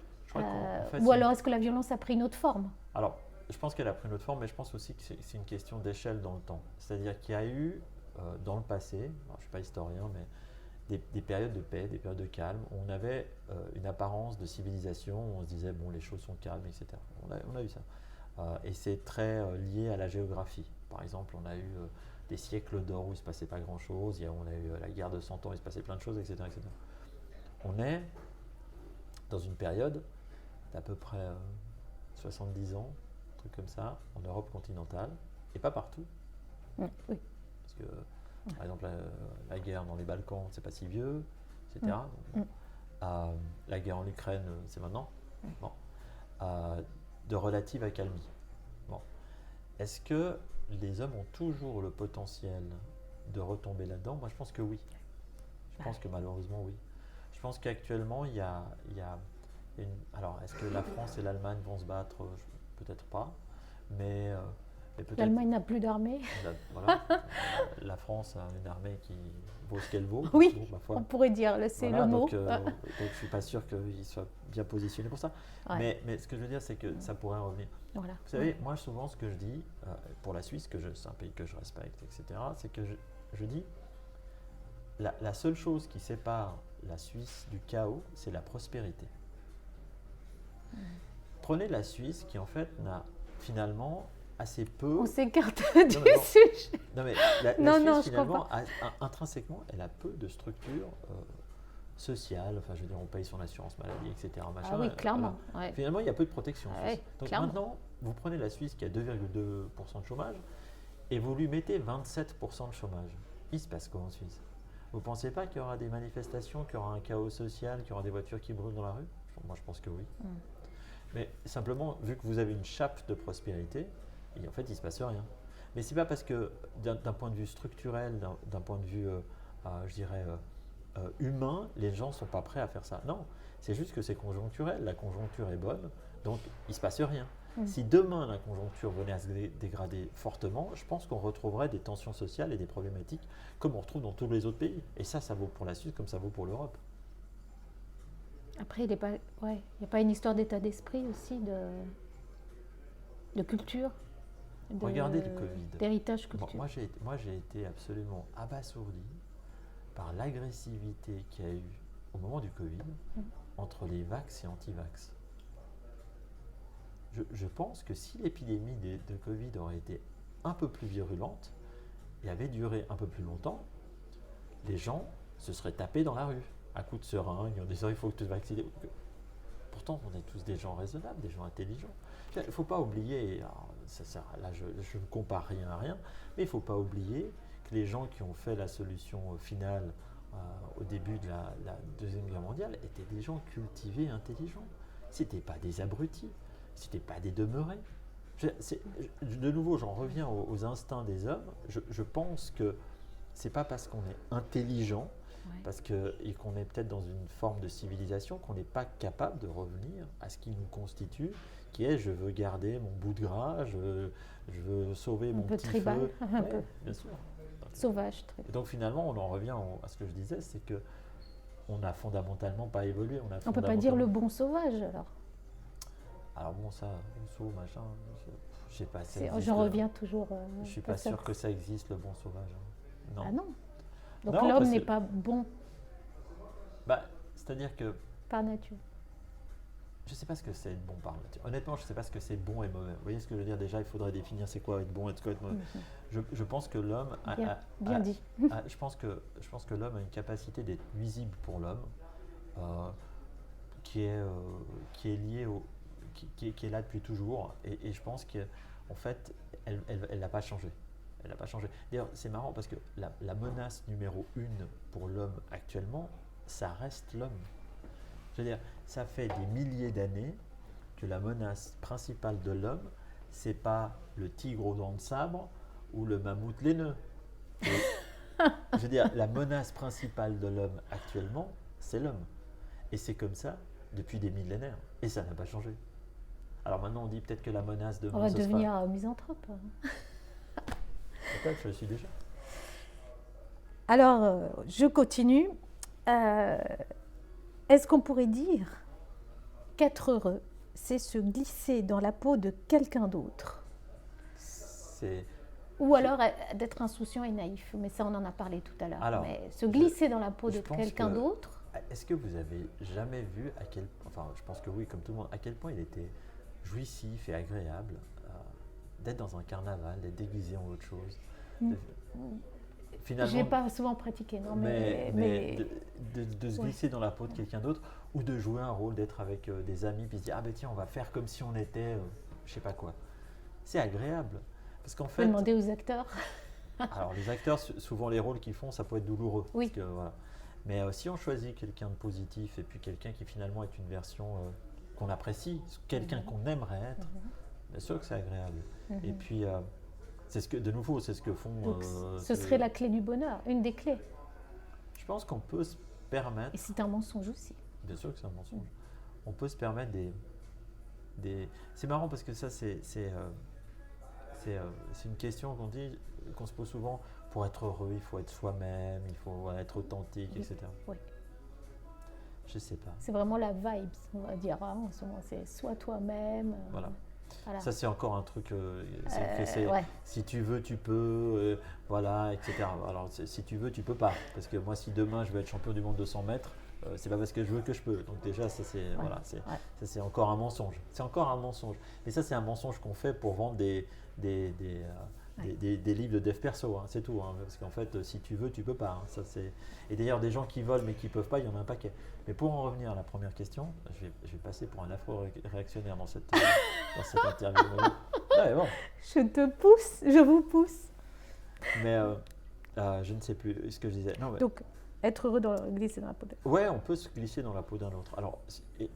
Ou alors est-ce que la violence a pris une autre forme? Alors, je pense qu'elle a pris une autre forme, mais je pense aussi que c'est une question d'échelle dans le temps. C'est-à-dire qu'il y a eu, dans le passé, alors je ne suis pas historien, mais des périodes de paix, des périodes de calme, où on avait une apparence de civilisation, où on se disait, bon, les choses sont calmes, etc. On a eu ça. Et c'est très lié à la géographie. Par exemple, on a eu des siècles d'or où il ne se passait pas grand-chose, on a eu la guerre de 100 ans, il se passait plein de choses, etc. etc. On est dans une période d'à peu près 70 ans, un truc comme ça, en Europe continentale, et pas partout. Oui. Parce que, par exemple, la guerre dans les Balkans, c'est pas si vieux. etc. La guerre en Ukraine, c'est maintenant. Bon. De relative accalmie. Bon. Est-ce que les hommes ont toujours le potentiel de retomber là-dedans? Moi, je pense que oui. Je pense que malheureusement, oui. Je pense qu'actuellement, il y a une... Alors, est-ce que la France et l'Allemagne vont se battre? Peut-être pas. Mais peut-être... L'Allemagne n'a plus d'armée. Voilà. La France a une armée qui vaut ce qu'elle vaut. Oui, bon, ma foi. on pourrait dire, c'est Voilà, le mot. donc, je ne suis pas sûr qu'il soit bien positionné pour ça. Ouais. Mais ce que je veux dire, c'est que ça pourrait revenir. Voilà. Vous savez, moi, souvent, ce que je dis, pour la Suisse, c'est un pays que je respecte, etc., c'est que je dis, la seule chose qui sépare la Suisse du chaos, c'est la prospérité. Prenez la Suisse qui, en fait, n'a finalement assez peu... On s'écarte du sujet. Non, mais la Suisse, finalement, intrinsèquement, elle a peu de structures sociales. Enfin, je veux dire, on paye son assurance maladie, etc. Machin, Ah oui, clairement. Voilà. Ouais. Finalement, il y a peu de protection. Ouais, donc clairement. maintenant, vous prenez la Suisse qui a 2,2% de chômage et vous lui mettez 27% de chômage. Il se passe quoi en Suisse? Vous ne pensez pas qu'il y aura des manifestations, qu'il y aura un chaos social, qu'il y aura des voitures qui brûlent dans la rue? Moi, je pense que oui. Mais simplement, vu que vous avez une chape de prospérité, en fait, il ne se passe rien. Mais ce n'est pas parce que, d'un point de vue structurel, d'un point de vue, je dirais, humain, les gens ne sont pas prêts à faire ça. Non, c'est juste que c'est conjoncturel. La conjoncture est bonne, donc il ne se passe rien. Si demain la conjoncture venait à se dégrader fortement, je pense qu'on retrouverait des tensions sociales et des problématiques comme on retrouve dans tous les autres pays. Et ça vaut pour la Suisse comme ça vaut pour l'Europe. Après, il n'y a pas une histoire d'état d'esprit aussi, de culture, Regardez le Covid. D'héritage culturel. Moi, j'ai été absolument abasourdi par l'agressivité qu'il y a eu au moment du Covid entre les vax et anti-vax. Je pense que si l'épidémie de Covid aurait été un peu plus virulente et avait duré un peu plus longtemps, les gens se seraient tapés dans la rue à coups de seringue en disant il faut que tu te vaccines. Pourtant, on est tous des gens raisonnables, des gens intelligents. Il ne faut pas oublier, là je ne compare rien à rien, mais il ne faut pas oublier que les gens qui ont fait la solution finale au début de la Deuxième Guerre mondiale étaient des gens cultivés et intelligents. Ce n'étaient pas des abrutis, ce n'étaient pas des demeurés. De nouveau, j'en reviens aux instincts des hommes. Je pense que ce n'est pas parce qu'on est intelligent, parce et qu'on est peut-être dans une forme de civilisation qu'on n'est pas capable de revenir à ce qui nous constitue, qui est je veux garder mon bout de gras, je veux sauver mon petit tribal, feu. un peu bien sûr. sauvage. Très. Donc finalement, on en revient à ce que je disais, c'est que on n'a fondamentalement pas évolué. On ne peut pas dire le bon sauvage alors. Alors bon, ça, saut, machin, je sais pas. J'en reviens toujours. Je ne suis pas sûr que ça existe, le bon sauvage. Non. Ah non. Donc l'homme n'est pas bon. C'est-à-dire que... Par nature. Je ne sais pas ce que c'est être bon par nature. Honnêtement, je ne sais pas ce que c'est bon et mauvais. Vous voyez ce que je veux dire? Déjà, il faudrait définir c'est quoi être bon et quoi être mauvais. Je pense que l'homme bien dit. Je pense que l'homme a une capacité d'être nuisible pour l'homme, qui est liée qui est là depuis toujours. Et je pense qu'en fait, elle n'a pas changé. Elle n'a pas changé. D'ailleurs, c'est marrant parce que la menace numéro 1 pour l'homme actuellement, ça reste l'homme. Je veux dire, ça fait des milliers d'années que la menace principale de l'homme, c'est pas le tigre aux dents de sabre ou le mammouth laineux. Je veux dire, la menace principale de l'homme actuellement, c'est l'homme. Et c'est comme ça depuis des millénaires. Et ça n'a pas changé. Alors maintenant, on dit peut-être que la menace de... On va devenir misanthrope. Peut-être, je le suis déjà. Alors, je continue. Est-ce qu'on pourrait dire qu'être heureux, c'est se glisser dans la peau de quelqu'un d'autre? Ou alors d'être insouciant et naïf, mais ça on en a parlé tout à l'heure. Mais se glisser dans la peau de quelqu'un d'autre. Est-ce que vous avez jamais vu enfin je pense que oui, comme tout le monde, à quel point il était jouissif et agréable d'être dans un carnaval, d'être déguisé en autre chose. Finalement, je n'ai pas souvent pratiqué, non, mais de se glisser dans la peau de quelqu'un d'autre ou de jouer un rôle, d'être avec des amis puis se dire ah ben tiens on va faire comme si on était je sais pas quoi. C'est agréable parce qu'en fait. Demander aux acteurs. Alors les acteurs souvent les rôles qu'ils font ça peut être douloureux. Oui. Parce que, voilà. Mais si on choisit quelqu'un de positif et puis quelqu'un qui finalement est une version qu'on apprécie, quelqu'un qu'on aimerait être, bien sûr que c'est agréable. Et puis, c'est ce que, de nouveau, c'est ce que font. Donc, ce serait la clé du bonheur, une des clés. Je pense qu'on peut se permettre. Et c'est un mensonge aussi. Bien sûr que c'est un mensonge. On peut se permettre des. C'est marrant parce que ça, c'est une question qu'on se pose souvent. Pour être heureux, il faut être soi-même, il faut être authentique, etc. Oui. Je sais pas. C'est vraiment la vibe, on va dire. En ce moment, c'est sois toi-même. Voilà. Voilà. Ça, c'est encore un truc. Ouais. Si tu veux, tu peux. Voilà, etc. Alors, si tu veux, tu peux pas. Parce que moi, si demain je veux être champion du monde de 100 mètres, c'est pas parce que je veux que je peux. Donc déjà, ça c'est encore un mensonge. C'est encore un mensonge. Mais ça, c'est un mensonge qu'on fait pour vendre des livres de dev perso, hein, c'est tout. Hein, parce qu'en fait, si tu veux, tu peux pas. Hein, ça, et d'ailleurs, des gens qui volent mais qui peuvent pas, il y en a un paquet. Mais pour en revenir à la première question, je vais passer pour un afro-réactionnaire dans cette interview. Ouais, bon. Je vous pousse. Mais je ne sais plus ce que je disais. Non, mais, donc, être heureux glisser dans la peau d'un autre. Ouais, on peut se glisser dans la peau d'un autre. Alors, et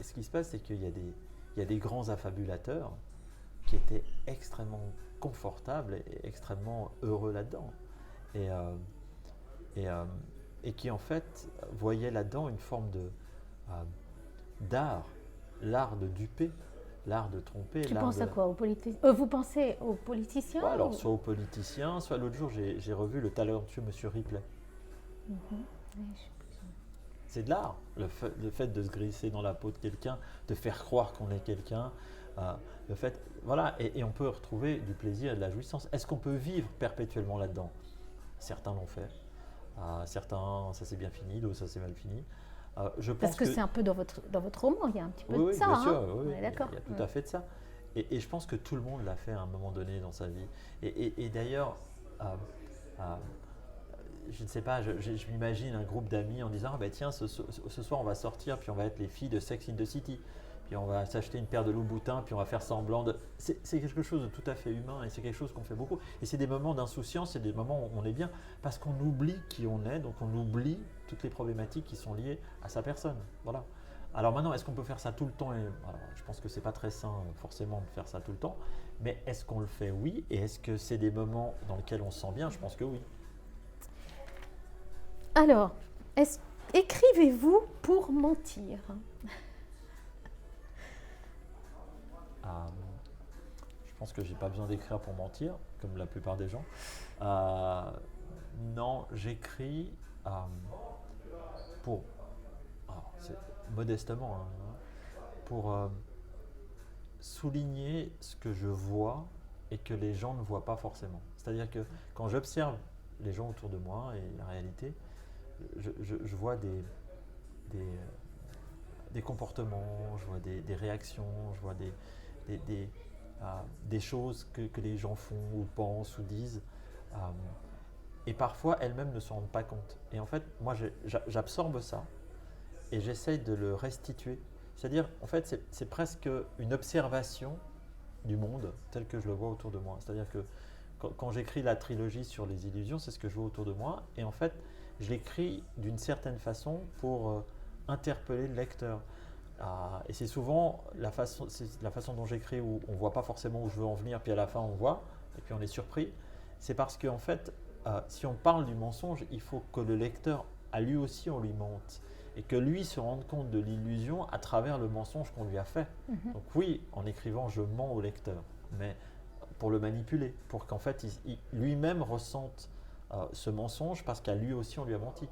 ce qui se passe, c'est qu'il y a des grands affabulateurs qui étaient extrêmement confortables et extrêmement heureux là-dedans. Et qui, en fait, voyaient là-dedans une forme d'art, l'art de duper, l'art de tromper. Tu penses à quoi, vous pensez aux politiciens? Ouais, alors, soit aux politiciens, soit l'autre jour, j'ai revu le talentueux Monsieur Ripley. C'est de l'art, le fait de se glisser dans la peau de quelqu'un, de faire croire qu'on est quelqu'un. Le fait, voilà, et on peut retrouver du plaisir et de la jouissance. Est-ce qu'on peut vivre perpétuellement là-dedans? Certains l'ont fait. Certains, ça s'est bien fini, d'autres, ça s'est mal fini. Parce que c'est un peu dans votre roman, il y a un petit peu de ça. Bien sûr, on est d'accord. Il y a tout à fait de ça. Et je pense que tout le monde l'a fait à un moment donné dans sa vie. Et d'ailleurs, je ne sais pas, je m'imagine un groupe d'amis en disant ah, bah, tiens, ce soir on va sortir, puis on va être les filles de Sex in the City. Puis on va s'acheter une paire de Louboutins, puis on va faire semblant de. C'est quelque chose de tout à fait humain et c'est quelque chose qu'on fait beaucoup. Et c'est des moments d'insouciance, c'est des moments où on est bien parce qu'on oublie qui on est, donc on oublie toutes les problématiques qui sont liées à sa personne. Voilà. Alors maintenant, est-ce qu'on peut faire ça tout le temps? Alors, je pense que c'est pas très sain forcément de faire ça tout le temps, mais est-ce qu'on le fait? Oui. Et est-ce que c'est des moments dans lesquels on se sent bien? Je pense que oui. Alors, écrivez-vous pour mentir? Je pense que j'ai pas besoin d'écrire pour mentir, comme la plupart des gens. Non, j'écris pour, modestement, pour souligner ce que je vois et que les gens ne voient pas forcément. C'est-à-dire que quand j'observe les gens autour de moi et la réalité, je vois des comportements, je vois des réactions, je vois des choses que les gens font ou pensent ou disent. Et parfois, elles-mêmes ne se rendent pas compte. Et en fait, moi, j'absorbe ça et j'essaye de le restituer. C'est-à-dire, en fait, c'est presque une observation du monde tel que je le vois autour de moi. C'est-à-dire que quand j'écris la trilogie sur les illusions, c'est ce que je vois autour de moi. Et en fait, je l'écris d'une certaine façon pour interpeller le lecteur. Et c'est souvent la façon dont j'écris où on ne voit pas forcément où je veux en venir, puis à la fin on voit, et puis on est surpris. C'est parce qu'en fait, si on parle du mensonge, il faut que le lecteur, à lui aussi, on lui mente. Et que lui se rende compte de l'illusion à travers le mensonge qu'on lui a fait. Donc oui, en écrivant, je mens au lecteur, mais pour le manipuler, pour qu'en fait, il lui-même ressente ce mensonge parce qu'à lui aussi, on lui a menti.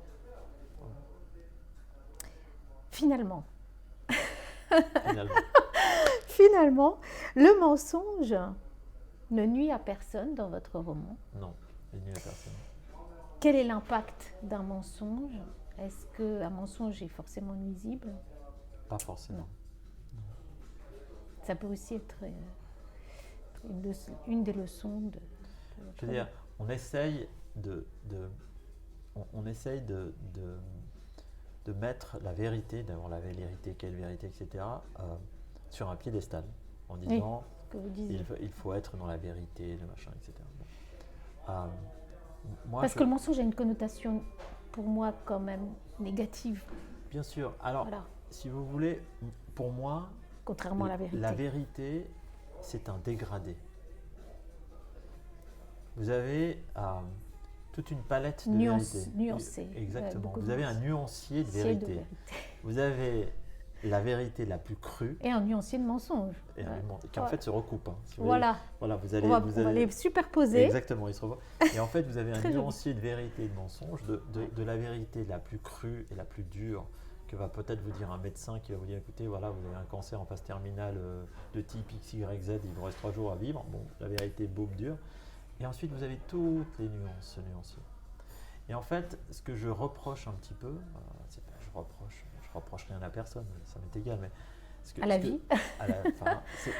Finalement, le mensonge ne nuit à personne dans votre roman. Non, il ne nuit à personne. Quel est l'impact d'un mensonge? Est-ce qu'un mensonge est forcément nuisible? Pas forcément. Non. Ça peut aussi être une des leçons de je veux dire, on essaye de mettre la vérité, d'avoir la vérité, quelle vérité, etc., sur un piédestal, en disant oui, il faut être dans la vérité, le machin, etc. Moi, Parce que le mensonge a une connotation, pour moi, quand même négative. bien sûr. Alors, Voilà. si vous voulez, pour moi, Contrairement à la vérité. la vérité, c'est un dégradé. Vous avez toute une palette de vérité. Nuancée. Exactement. Vous avez un nuancier de C'est vérité. Vous avez la vérité la plus crue. Et un nuancier de mensonge. Qui en fait se recoupe. Hein. Si vous Voilà. voyez, voilà, On va les superposer. Exactement, ils se revoient. Et en fait, vous avez un nuancier de vérité et de mensonge, de la vérité la plus crue et la plus dure que va peut-être vous dire un médecin qui va vous dire, écoutez, voilà, vous avez un cancer en phase terminale de type XYZ, il vous reste 3 jours à vivre. Bon, la vérité boum dure. Et ensuite, vous avez toutes les nuances, ce nuancier. Et en fait, ce que je reproche un petit peu, je reproche rien à personne, ça m'est égal, mais à la vie.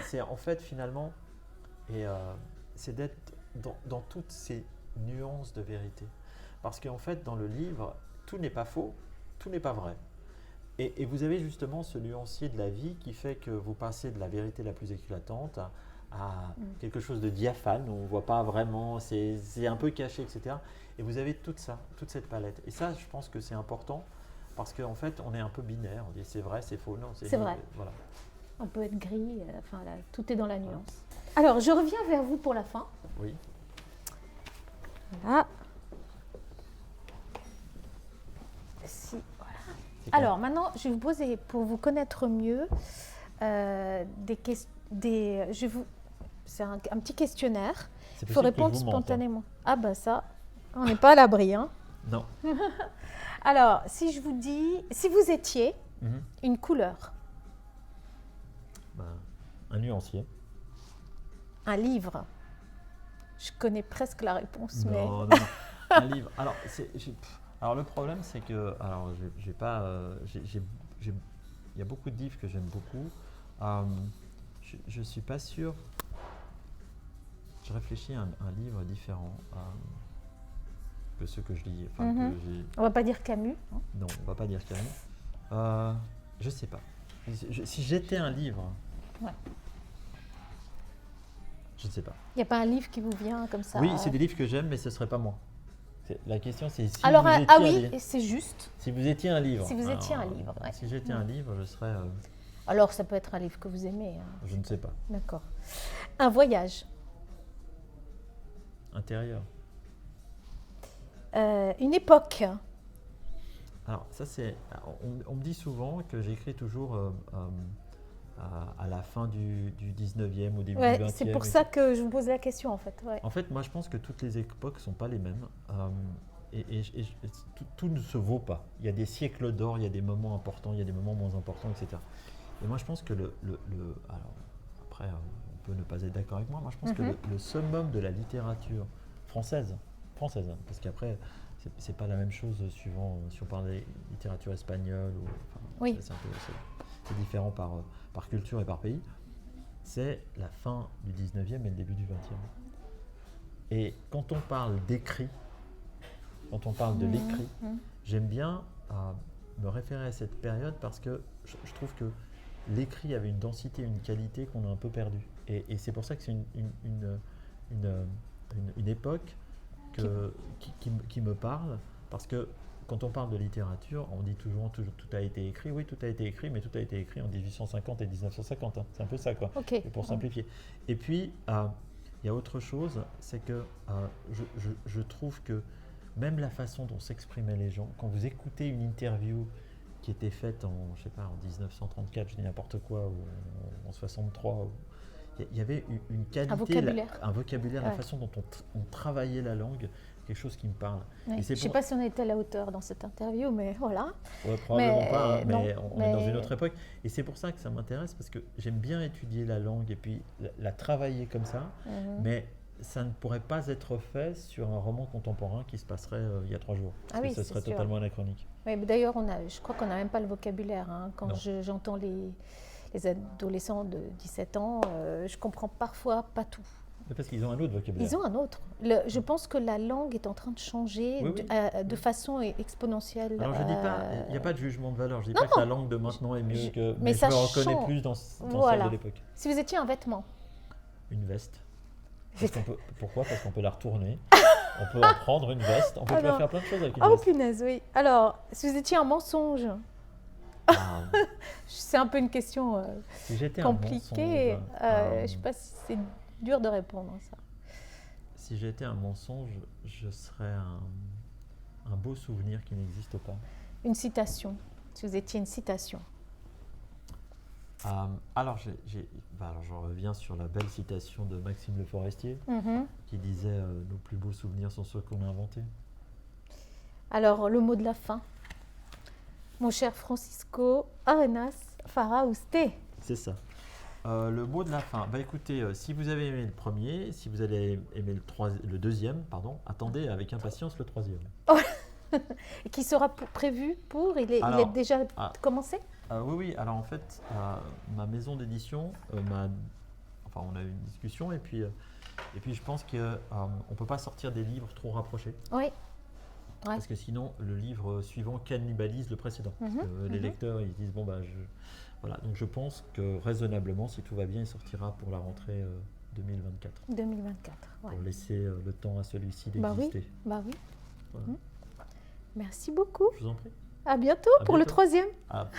C'est en fait finalement, c'est d'être dans toutes ces nuances de vérité. Parce qu'en fait, dans le livre, tout n'est pas faux, tout n'est pas vrai. Et vous avez justement ce nuancier de la vie qui fait que vous passez de la vérité la plus éclatante à quelque chose de diaphane, où on ne voit pas vraiment, c'est un peu caché, etc. Et vous avez toute cette palette. Et ça, je pense que c'est important, parce qu'en fait, on est un peu binaire. On dit c'est vrai, c'est faux. Non, c'est vrai. Voilà. On peut être gris, là, tout est dans la nuance. Alors, je reviens vers vous pour la fin. Oui. Voilà. Alors, maintenant, je vais vous poser, pour vous connaître mieux, des questions. C'est un petit questionnaire. Il faut répondre spontanément. Ah ben ça, on n'est pas à l'abri. Hein. Non. Alors, si je vous dis, si vous étiez une couleur. Un nuancier. Un livre. Je connais presque la réponse, mais... Non. Un livre. Alors le problème, c'est que, il y a beaucoup de livres que j'aime beaucoup. Je suis pas sûr. Je réfléchis à un livre différent que ceux que je lis. On va pas dire Camus. Non, on va pas dire Camus. Je sais pas. Si j'étais un livre, je ne sais pas. Il n'y a pas un livre qui vous vient comme ça? Oui, c'est des livres que j'aime, mais ce serait pas moi. La question, c'est si alors, vous étiez un livre. c'est juste. Si vous étiez un livre. Si vous étiez un livre. Ouais. Si j'étais un livre, je serais. Alors, ça peut être un livre que vous aimez. Hein. Je ne sais pas. D'accord. Un voyage. Intérieur. Une époque. Alors, ça, c'est. On me dit souvent que j'écris toujours à la fin du 19e, au début du 20e. C'est pour ça que je vous pose la question, en fait. Ouais. En fait, moi, je pense que toutes les époques ne sont pas les mêmes. Tout ne se vaut pas. Il y a des siècles d'or, il y a des moments importants, il y a des moments moins importants, etc. Et moi, je pense que alors, après, on peut ne pas être d'accord avec moi, je pense que le summum de la littérature française, parce qu'après, c'est pas la même chose suivant si on parle de littérature espagnole, oui. C'est différent par culture et par pays, c'est la fin du 19e et le début du 20e. Et quand on parle d'écrit, quand on parle de l'écrit, j'aime bien me référer à cette période parce que je trouve que l'écrit avait une densité, une qualité qu'on a un peu perdue. Et c'est pour ça que c'est une époque qui me parle, parce que quand on parle de littérature, on dit toujours tout a été écrit. Oui, tout a été écrit, mais tout a été écrit en 1850 et 1950. Hein. C'est un peu ça, quoi. Okay. Et pour simplifier. Et puis, il y a autre chose, c'est que je trouve que même la façon dont s'exprimaient les gens, quand vous écoutez une interview qui était faite en 1934, je dis n'importe quoi, ou en 63, il y avait une qualité, un vocabulaire, la façon dont on travaillait la langue, quelque chose qui me parle. Ouais. Je ne sais pas si on était à la hauteur dans cette interview, mais voilà. Ouais, probablement pas, hein, mais on est dans une autre époque. Et c'est pour ça que ça m'intéresse, parce que j'aime bien étudier la langue et puis la travailler comme ça, mais ça ne pourrait pas être fait sur un roman contemporain qui se passerait il y a 3 jours. Parce que ce serait totalement anachronique. Oui, d'ailleurs, je crois qu'on n'a même pas le vocabulaire. Hein. Quand j'entends les adolescents de 17 ans, je comprends parfois pas tout. Mais parce qu'ils ont un autre vocabulaire. Ils ont un autre. Je pense que la langue est en train de changer de façon exponentielle. Alors je dis pas, il n'y a pas de jugement de valeur. Je dis pas que la langue de maintenant est mieux que. Mais je me reconnais plus dans celle de l'époque. Si vous étiez un vêtement. Une veste. Pourquoi ? Parce qu'on peut la retourner. On peut en prendre une veste. En fait, tu vas Alors, faire plein de choses avec une oh veste. punaise, oui. Alors, si vous étiez un mensonge, Ah, c'est un peu une question si j'étais un compliquée. mensonge, Je ne sais pas si c'est dur de répondre à ça. si j'étais un mensonge, je serais un beau souvenir qui n'existe pas. Une citation, si vous étiez une citation. Alors, alors, je reviens sur la belle citation de Maxime Le Forestier Mhm. qui disait nos plus beaux souvenirs sont ceux qu'on a inventés. Alors, le mot de la fin. Mon cher Francisco Arenas Farauste. C'est ça. Le mot de la fin. Bah écoutez, si vous avez aimé le premier, si vous allez aimer le deuxième, pardon, attendez avec impatience le troisième. Et qui sera prévu pour il est Alors, déjà commencé. Oui. Alors en fait, ma maison d'édition enfin, on a eu une discussion et puis je pense qu'on ne peut pas sortir des livres trop rapprochés. Oui. Parce que sinon, le livre suivant cannibalise le précédent. Parce que les lecteurs, ils disent, bon, voilà. Donc je pense que raisonnablement, si tout va bien, il sortira pour la rentrée 2024. 2024, ouais. Pour laisser le temps à celui-ci Bah oui. d'exister. Bah oui. Voilà. Merci beaucoup. Je vous en prie. À bientôt À pour le bientôt. troisième. Ah.